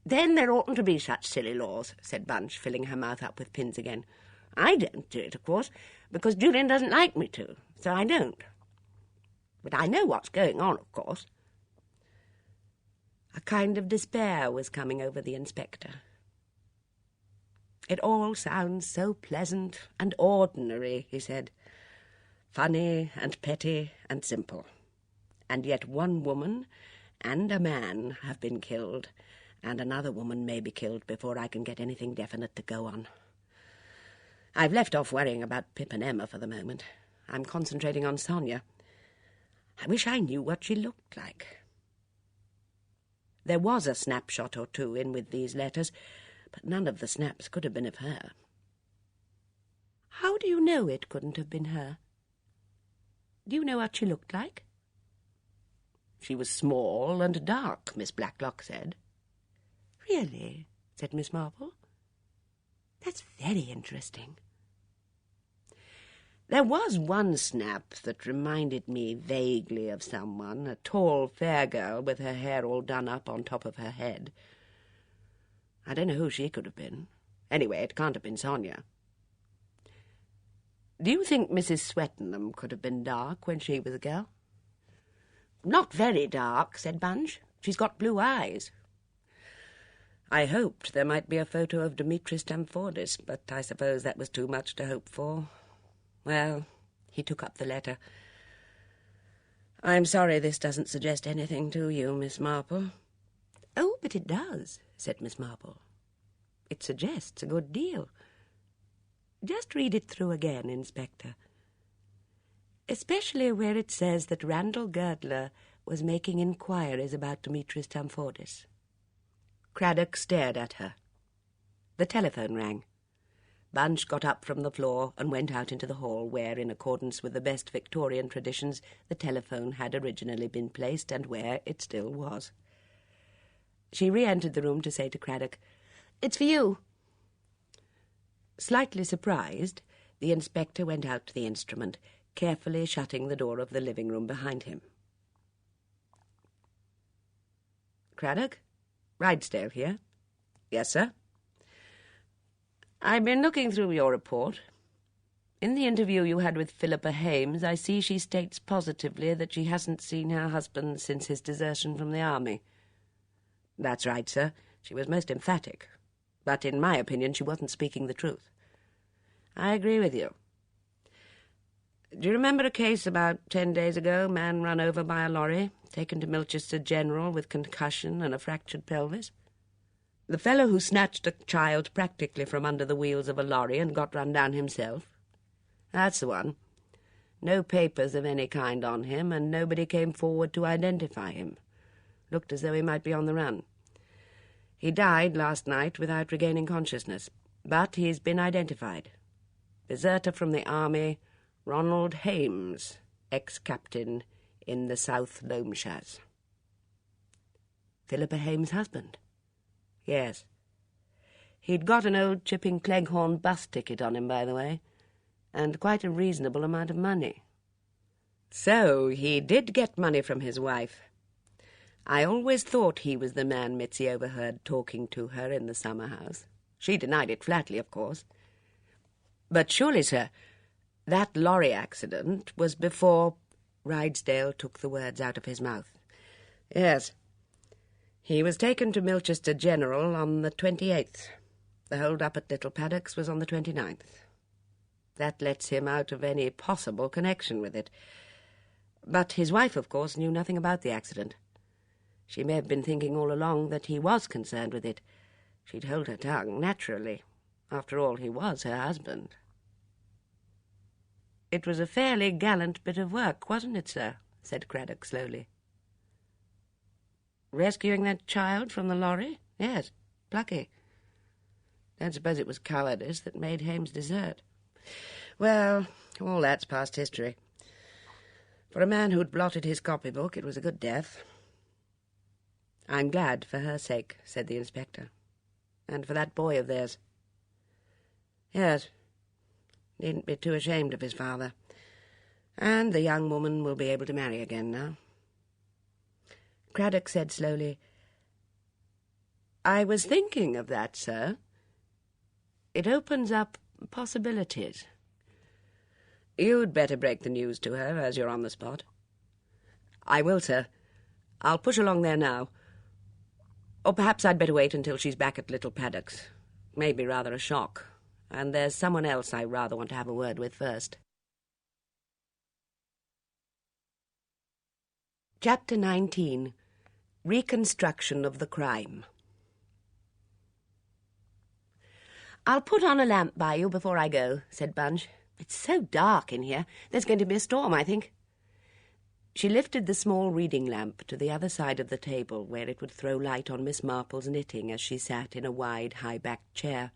S1: "Then there oughtn't to be such silly laws," said Bunch, filling her mouth up with pins again. "I don't do it, of course, because Julian doesn't like me to, so I don't. But I know what's going on, of course."
S2: A kind of despair was coming over the inspector. "It all sounds so pleasant and ordinary," he said. "Funny and petty and simple. And yet one woman and a man have been killed, and another woman may be killed before I can get anything definite to go on. I've left off worrying about Pip and Emma for the moment. I'm concentrating on Sonia. I wish I knew what she looked like." There was a snapshot or two in with these letters, but none of the snaps could have been of her. "How do you know it couldn't have been her? Do you know what she looked like?" "She was small and dark," Miss Blacklock said.
S1: "Really?" said Miss Marple. "That's very interesting."
S2: "There was one snap that reminded me vaguely of someone, a tall, fair girl with her hair all done up on top of her head. I don't know who she could have been. Anyway, it can't have been Sonia." "Do you think Mrs. Swettenham could have been dark when she was a girl?"
S1: "Not very dark," said Bunch. "She's got blue eyes."
S2: I hoped there might be a photo of Demetrius Stamfordis, but I suppose that was too much to hope for. Well, he took up the letter. "I'm sorry this doesn't suggest anything to you, Miss Marple."
S1: "Oh, but it does," said Miss Marple. "It suggests a good deal. Just read it through again, Inspector. Especially where it says that Randall Girdler was making inquiries about Demetrius Stamfordis."
S2: Craddock stared at her. The telephone rang. Bunch got up from the floor and went out into the hall where, in accordance with the best Victorian traditions, the telephone had originally been placed and where it still was. She re-entered the room to say to Craddock, "It's for you." Slightly surprised, the inspector went out to the instrument, carefully shutting the door of the living room behind him. "Craddock? Rydesdale here." "Yes, sir." "I've been looking through your report. In the interview you had with Philippa Hames, I see she states positively that she hasn't seen her husband since his desertion from the army." "That's right, sir. She was most emphatic. But in my opinion she wasn't speaking the truth." "I agree with you. Do you remember a case about 10 days ago, man run over by a lorry, taken to Milchester General with concussion and a fractured pelvis? The fellow who snatched a child practically from under the wheels of a lorry and got run down himself? That's the one. No papers of any kind on him, and nobody came forward to identify him. Looked as though he might be on the run. He died last night without regaining consciousness, but he's been identified. Deserter from the army, Ronald Hames, ex-captain in the South Loamshires."
S1: "Philippa Hames' husband?"
S2: "Yes. He'd got an old Chipping Cleghorn bus ticket on him, by the way, and quite a reasonable amount of money. So he did get money from his wife. I always thought he was the man Mitzi overheard talking to her in the summer house. She denied it flatly, of course. But surely, sir, that lorry accident was before—" Rydesdale took the words out of his mouth. "Yes. He was taken to Milchester General on the 28th. The hold-up at Little Paddocks was on the 29th. That lets him out of any possible connection with it. But his wife, of course, knew nothing about the accident. She may have been thinking all along that he was concerned with it. She'd hold her tongue, naturally. After all, he was her husband." "It was a fairly gallant bit of work, wasn't it, sir?" said Craddock slowly. "Rescuing that child from the lorry? Yes, plucky. Don't suppose it was cowardice that made Hames desert. Well, all that's past history. For a man who'd blotted his copybook, it was a good death." "I'm glad for her sake," said the inspector. "And for that boy of theirs." "Yes. Needn't be too ashamed of his father. And the young woman will be able to marry again now. Craddock said slowly, "I was thinking of that, sir. It opens up possibilities. You'd better break the news to her, as you're on the spot." "I will, sir. I'll push along there now. Or perhaps I'd better wait until she's back at Little Paddocks. May be rather a shock. And there's someone else I rather want to have a word with first." Chapter 19. Reconstruction of the crime.
S1: "I'll put on a lamp by you before I go," said Bunch. "It's so dark in here. There's going to be a storm, I think."
S2: She lifted the small reading lamp to the other side of the table, where it would throw light on Miss Marple's knitting as she sat in a wide, high-backed chair.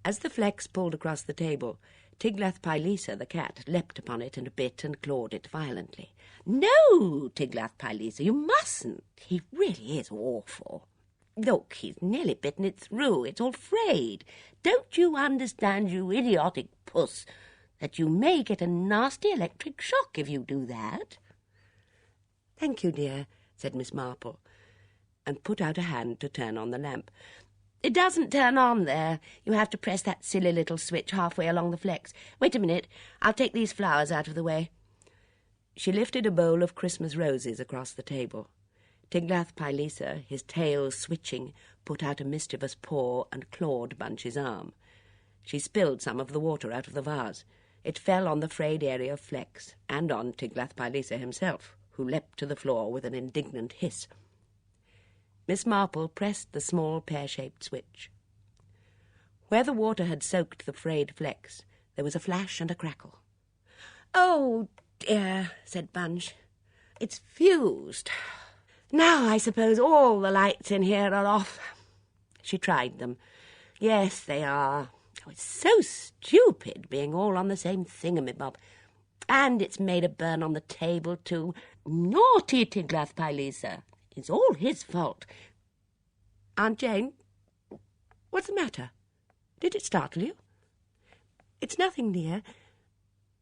S2: As the flex pulled across the table, Tiglath-Pileser, the cat, leapt upon it and bit and clawed it violently.
S1: "No, Tiglath-Pileser, you mustn't. He really is awful. Look, he's nearly bitten it through. It's all frayed. Don't you understand, you idiotic puss, that you may get a nasty electric shock if you do that?"
S2: "Thank you, dear," said Miss Marple, and put out a hand to turn on the lamp.
S1: "It doesn't turn on there. You have to press that silly little switch halfway along the flex. Wait a minute. I'll take these flowers out of the way."
S2: She lifted a bowl of Christmas roses across the table. Tiglath-Pileser, his tail switching, put out a mischievous paw and clawed Bunch's arm. She spilled some of the water out of the vase. It fell on the frayed area of flex, and on Tiglath-Pileser himself, who leapt to the floor with an indignant hiss. Miss Marple pressed the small pear-shaped switch. Where the water had soaked the frayed flex, there was a flash and a crackle.
S1: "Oh, dear," said Bunch. "It's fused. Now I suppose all the lights in here are off." She tried them. "Yes, they are. Oh, it's so stupid being all on the same thingamabob. And it's made a burn on the table, too. Naughty Tiglath-Pileser. It's all his fault."
S2: "Aunt Jane, what's the matter? Did it startle you?"
S1: "It's nothing, dear.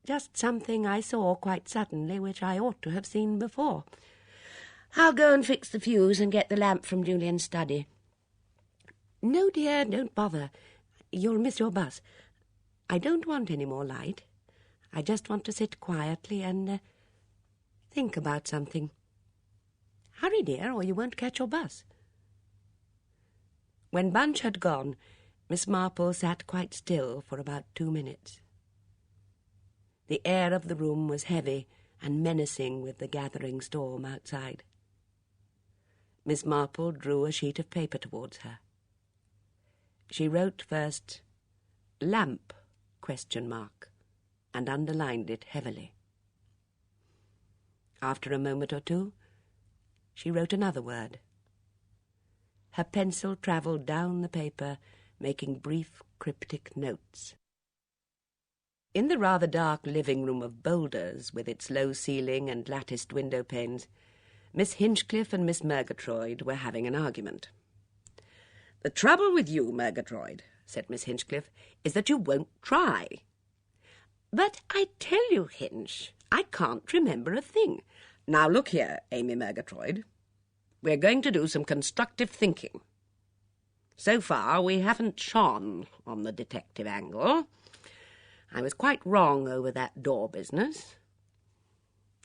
S1: Just something I saw quite suddenly, which I ought to have seen before. I'll go and fix the fuse and get the lamp from Julian's study."
S2: "No, dear, don't bother. You'll miss your bus. I don't want any more light. I just want to sit quietly and think about something. Hurry, dear, or you won't catch your bus." When Bunch had gone, Miss Marple sat quite still for about 2 minutes. The air of the room was heavy and menacing with the gathering storm outside. Miss Marple drew a sheet of paper towards her. She wrote first, "Lamp?" and underlined it heavily. After a moment or two, she wrote another word. Her pencil travelled down the paper, making brief, cryptic notes. In the rather dark living room of boulders, with its low ceiling and latticed window panes, Miss Hinchcliffe and Miss Murgatroyd were having an argument. "The trouble with you, Murgatroyd," said Miss Hinchcliffe, "is that you won't try." "But I tell you, Hinch, I can't remember a thing." "Now look here, Amy Murgatroyd. We're going to do some constructive thinking. So far we haven't shone on the detective angle. I was quite wrong over that door business.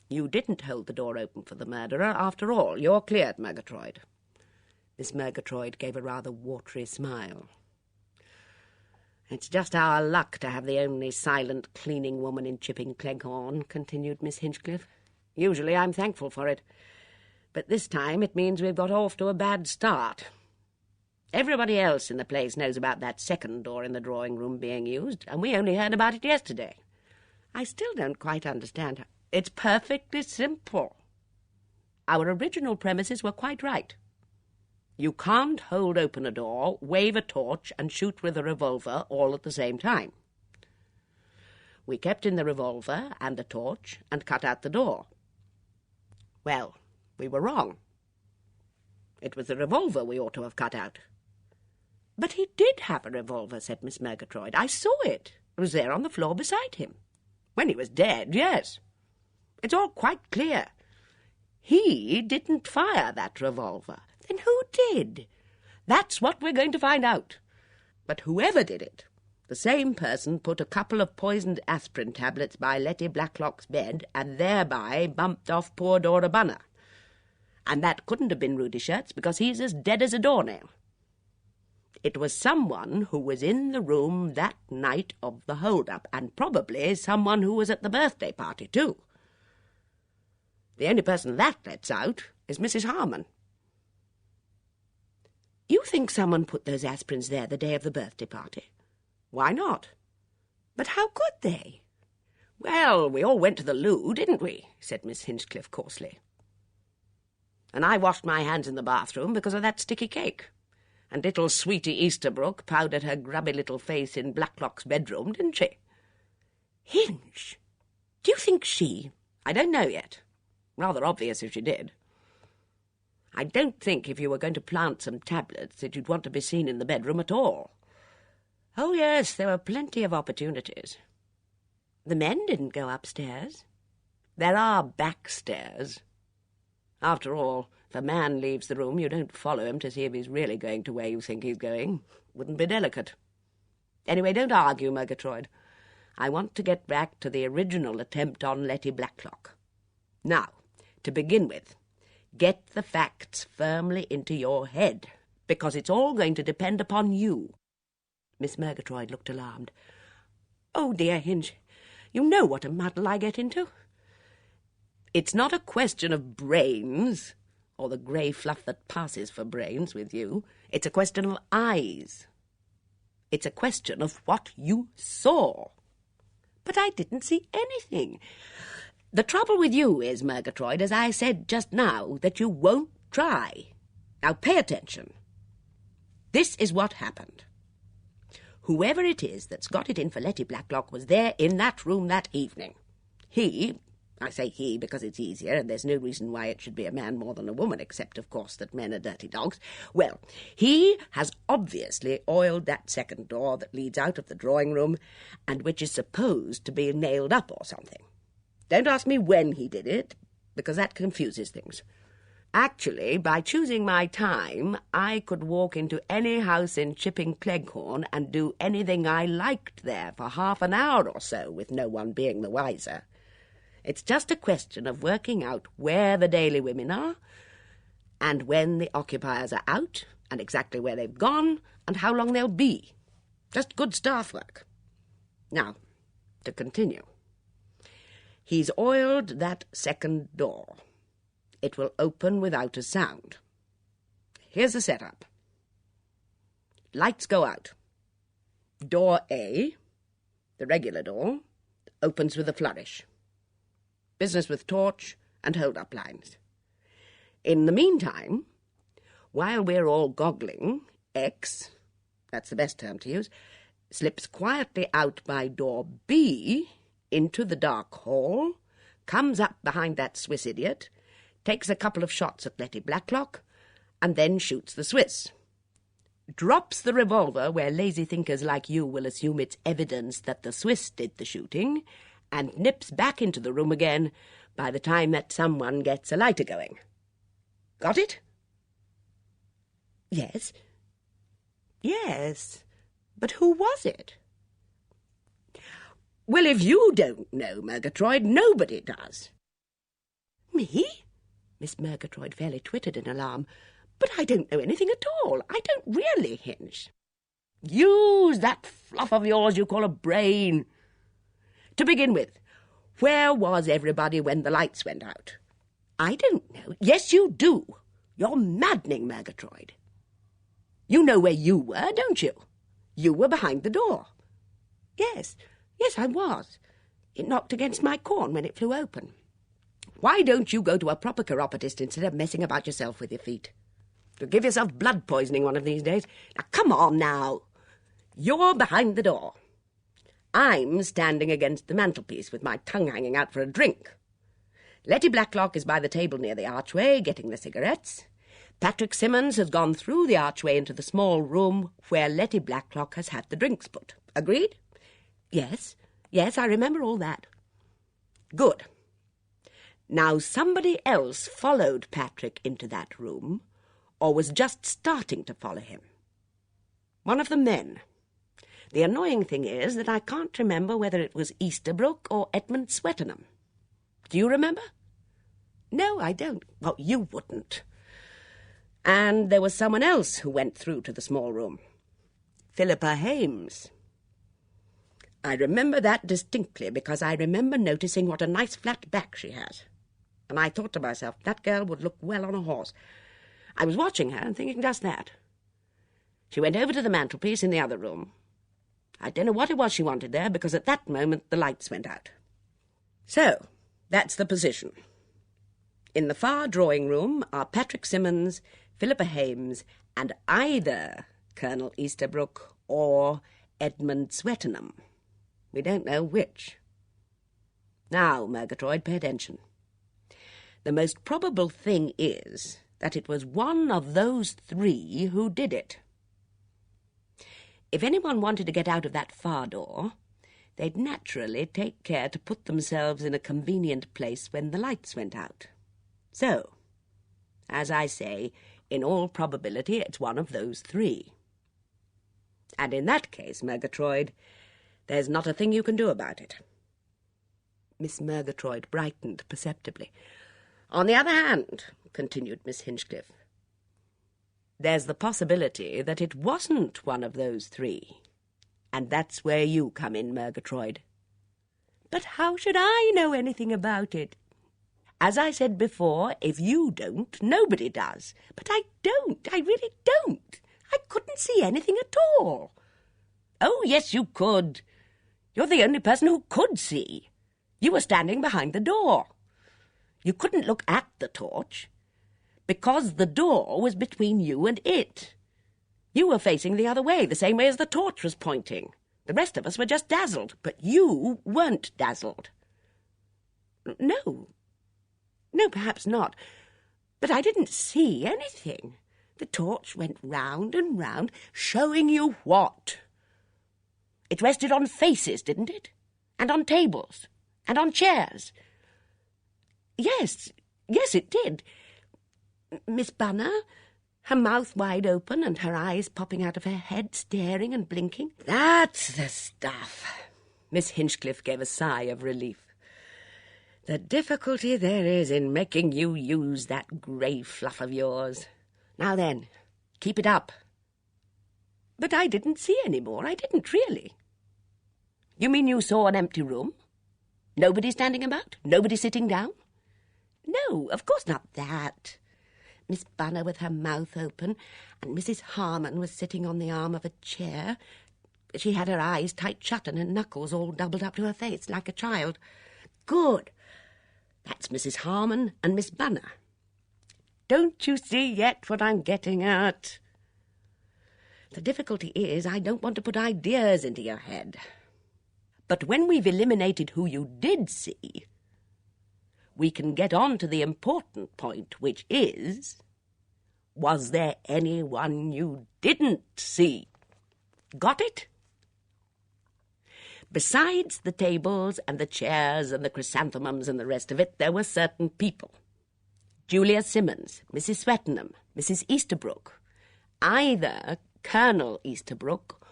S2: You didn't hold the door open for the murderer after all. You're cleared, Murgatroyd." Miss Murgatroyd gave a rather watery smile. "It's just our luck to have the only silent cleaning woman in Chipping Cleghorn," continued Miss Hinchcliffe. "Usually I'm thankful for it. But this time it means we've got off to a bad start. Everybody else in the place knows about that second door in the drawing-room being used, and we only heard about it yesterday. I still don't quite understand how. It's perfectly simple. Our original premises were quite right. You can't hold open a door, wave a torch, and shoot with a revolver all at the same time. We kept in the revolver and the torch and cut out the door. Well, we were wrong. It was the revolver we ought to have cut out." "But he did have a revolver," said Miss Murgatroyd. "I saw it. It was there on the floor beside him."
S1: When he was dead, yes. It's all quite clear. He didn't fire that revolver. Then who did? That's what we're going to find out. But whoever did it, the same person put a couple of poisoned aspirin tablets by Letty Blacklock's bed and thereby bumped off poor Dora Bunner. And that couldn't have been Rudy Shirts because he's as dead as a doornail. It was someone who was in the room that night of the hold-up, and probably someone who was at the birthday party too. The only person that lets out is Mrs. Harmon. You think someone put those aspirins there the day of the birthday party? Why not? But how could they? Well, we all went to the loo, didn't we? Said Miss Hinchcliffe coarsely. And I washed my hands in the bathroom because of that sticky cake. And little Sweetie Easterbrook powdered her grubby little face in Blacklock's bedroom, didn't she? Hinch, do you think she... I don't know yet. Rather obvious if she did. I don't think if you were going to plant some tablets that you'd want to be seen in the bedroom at all. Oh, yes, there were plenty of opportunities. The men didn't go upstairs. There are back stairs. After all, if a man leaves the room, you don't follow him to see if he's really going to where you think he's going. Wouldn't be delicate. Anyway, don't argue, Murgatroyd. I want to get back to the original attempt on Letty Blacklock. Now, to begin with, get the facts firmly into your head, because it's all going to depend upon you. Miss Murgatroyd looked alarmed. Oh, dear, Hinch, you know what a muddle I get into. It's not a question of brains, or the grey fluff that passes for brains with you. It's a question of eyes. It's a question of what you saw. But I didn't see anything. The trouble with you is, Murgatroyd, as I said just now, that you won't try. Now pay attention. This is what happened. Whoever it is that's got it in for Letty Blacklock was there in that room that evening. He, I say he because it's easier and there's no reason why it should be a man more than a woman, except, of course, that men are dirty dogs. Well, he has obviously oiled that second door that leads out of the drawing room and which is supposed to be nailed up or something. Don't ask me when he did it, because that confuses things. Actually, by choosing my time, I could walk into any house in Chipping Cleghorn and do anything I liked there for half an hour or so, with no one being the wiser. It's just a question of working out where the daily women are, and when the occupiers are out, and exactly where they've gone, and how long they'll be. Just good staff work. Now, to continue. He's oiled that second door. It will open without a sound. Here's the setup. Lights go out. Door A, the regular door, opens with a flourish. Business with torch and hold-up lines. In the meantime, while we're all goggling, X, that's the best term to use, slips quietly out by door B into the dark hall, comes up behind that Swiss idiot, takes a couple of shots at Letty Blacklock, and then shoots the Swiss. Drops the revolver where lazy thinkers like you will assume it's evidence that the Swiss did the shooting, and nips back into the room again by the time that someone gets a lighter going. Got it? Yes. Yes. But who was it? Well, if you don't know, Murgatroyd, nobody does. Me? Miss Murgatroyd fairly twittered in alarm. But I don't know anything at all. I don't really, Hinch. Use that fluff of yours you call a brain. To begin with, where was everybody when the lights went out? I don't know. Yes, you do. You're maddening, Murgatroyd. You know where you were, don't you? You were behind the door. Yes, I was. It knocked against my corn when it flew open. Why don't you go to a proper chiropodist instead of messing about yourself with your feet? You'll give yourself blood poisoning one of these days. Now, come on now. You're behind the door. I'm standing against the mantelpiece with my tongue hanging out for a drink. Letty Blacklock is by the table near the archway, getting the cigarettes. Patrick Simmons has gone through the archway into the small room where Letty Blacklock has had the drinks put. Agreed? Yes, I remember all that. Good. Now somebody else followed Patrick into that room, or was just starting to follow him. One of the men. The annoying thing is that I can't remember whether it was Easterbrook or Edmund Swettenham. Do you remember? No, I don't. Well, you wouldn't. And there was someone else who went through to the small room. Philippa Hames. I remember that distinctly because I remember noticing what a nice flat back she has. And I thought to myself, that girl would look well on a horse. I was watching her and thinking just that. She went over to the mantelpiece in the other room. I don't know what it was she wanted there, because at that moment the lights went out. So, that's the position. In the far drawing-room are Patrick Symonds, Philippa Hames, and either Colonel Easterbrook or Edmund Swettenham. We don't know which. Now, Murgatroyd, pay attention. The most probable thing is that it was one of those three who did it. If anyone wanted to get out of that far door, they'd naturally take care to put themselves in a convenient place when the lights went out. So, as I say, in all probability it's one of those three. And in that case, Murgatroyd, there's not a thing you can do about it. Miss Murgatroyd brightened perceptibly. On the other hand, continued Miss Hinchcliffe, there's the possibility that it wasn't one of those three. And that's where you come in, Murgatroyd. But how should I know anything about it? As I said before, if you don't, nobody does. But I don't. I really don't. I couldn't see anything at all. Oh, yes, you could. You're the only person who could see. You were standing behind the door. You couldn't look at the torch, because the door was between you and it. You were facing the other way, the same way as the torch was pointing. The rest of us were just dazzled, but you weren't dazzled. No, perhaps not. But I didn't see anything. The torch went round and round, showing you what? It rested on faces, didn't it? And on tables, and on chairs. Yes, it did. Miss Bunner, her mouth wide open and her eyes popping out of her head, staring and blinking. That's the stuff. Miss Hinchcliffe gave a sigh of relief. The difficulty there is in making you use that grey fluff of yours. Now then, keep it up. But I didn't see any more. I didn't really. You mean you saw an empty room? Nobody standing about? Nobody sitting down? No, of course not that. Miss Bunner with her mouth open, and Mrs. Harmon was sitting on the arm of a chair. She had her eyes tight shut and her knuckles all doubled up to her face, like a child. Good. That's Mrs. Harmon and Miss Bunner. Don't you see yet what I'm getting at? The difficulty is I don't want to put ideas into your head. But when we've eliminated who you did see, we can get on to the important point, which is, was there anyone you didn't see? Got it? Besides the tables and the chairs and the chrysanthemums and the rest of it, there were certain people. Julia Symonds, Mrs. Swettenham, Mrs. Easterbrook, either Colonel Easterbrook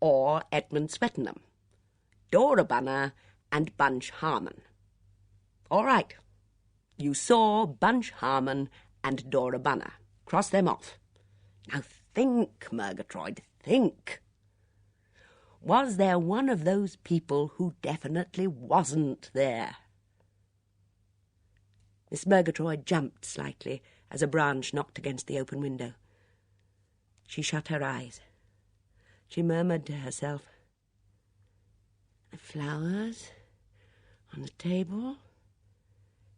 S1: or Edmund Swettenham, Dora Bunner and Bunch Harmon. All right. You saw Bunch Harmon and Dora Bunner. Cross them off. Now think, Murgatroyd, think. Was there one of those people who definitely wasn't there? Miss Murgatroyd jumped slightly as a branch knocked against the open window. She shut her eyes. She murmured to herself, "The flowers on the table,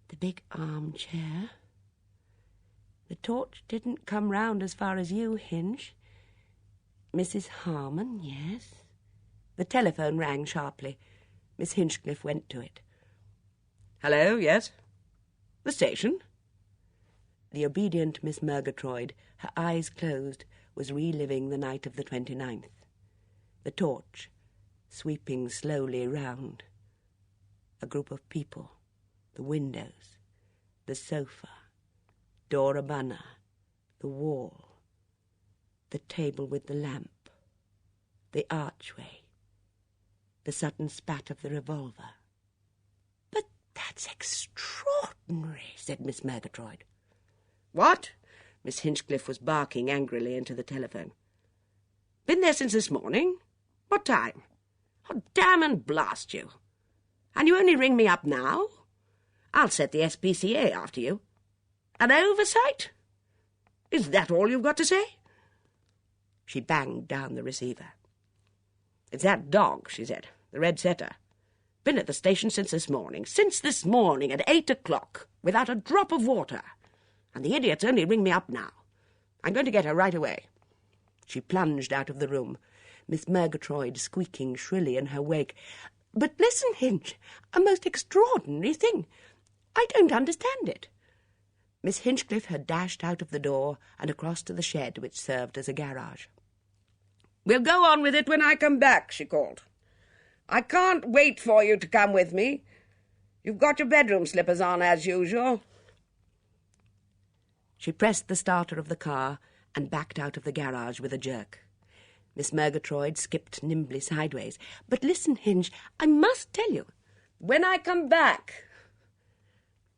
S1: the big armchair. The torch didn't come round as far as you, Hinch. Mrs. Harmon, yes." The telephone rang sharply. Miss Hinchcliffe went to it. "Hello, yes? The station?" The obedient Miss Murgatroyd, her eyes closed, was reliving the night of the 29th. The torch, sweeping slowly round. A group of people. the windows, the sofa, Dora Bunner, the wall, the table with the lamp, the archway, the sudden spat of the revolver. "But that's extraordinary," said Miss Murgatroyd. "What?" Miss Hinchcliffe was barking angrily into the telephone. "Been there since this morning? What time? Oh, damn and blast you. And you only ring me up now? I'll set the SPCA after you. An oversight? Is that all you've got to say?" She banged down the receiver. "It's that dog," she said, "the red setter. Been at the station since this morning at 8 o'clock, without a drop of water. And the idiots only ring me up now. I'm going to get her right away." She plunged out of the room, Miss Murgatroyd squeaking shrilly in her wake. "But listen, Hinch, a most extraordinary thing. I don't understand it." Miss Hinchcliffe had dashed out of the door and across to the shed which served as a garage. "We'll go on with it when I come back," she called. "I can't wait for you to come with me. You've got your bedroom slippers on as usual." She pressed the starter of the car and backed out of the garage with a jerk. Miss Murgatroyd skipped nimbly sideways. "But listen, Hinch, I must tell you." "When I come back."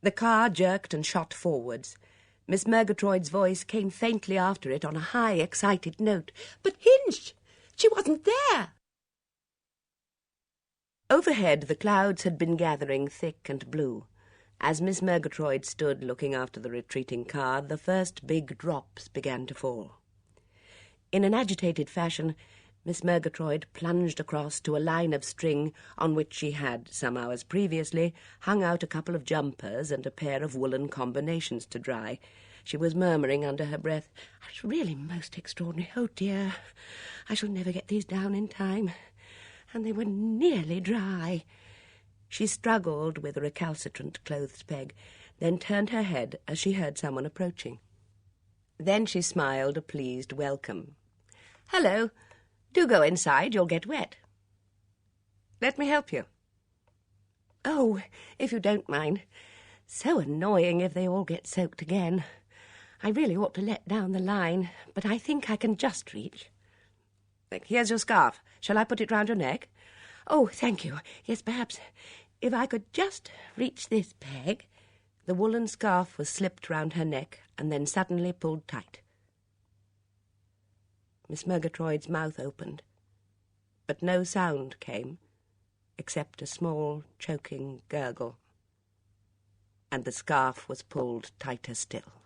S1: The car jerked and shot forwards. Miss Murgatroyd's voice came faintly after it on a high, excited note. "But Hinch, she wasn't there." Overhead the clouds had been gathering thick and blue. As Miss Murgatroyd stood looking after the retreating car, the first big drops began to fall. In an agitated fashion, Miss Murgatroyd plunged across to a line of string on which she had, some hours previously, hung out a couple of jumpers and a pair of woolen combinations to dry. She was murmuring under her breath, "It's really most extraordinary. Oh, dear, I shall never get these down in time." And they were nearly dry. She struggled with a recalcitrant clothes peg, then turned her head as she heard someone approaching. Then she smiled a pleased welcome. "Hello. Do go inside, you'll get wet." "Let me help you?" "Oh, if you don't mind. So annoying if they all get soaked again. I really ought to let down the line, but I think I can just reach." "Here's your scarf. Shall I put it round your neck?" "Oh, thank you. Yes, perhaps. If I could just reach this peg." The woolen scarf was slipped round her neck and then suddenly pulled tight. Miss Murgatroyd's mouth opened, but no sound came, except a small, choking gurgle, and the scarf was pulled tighter still.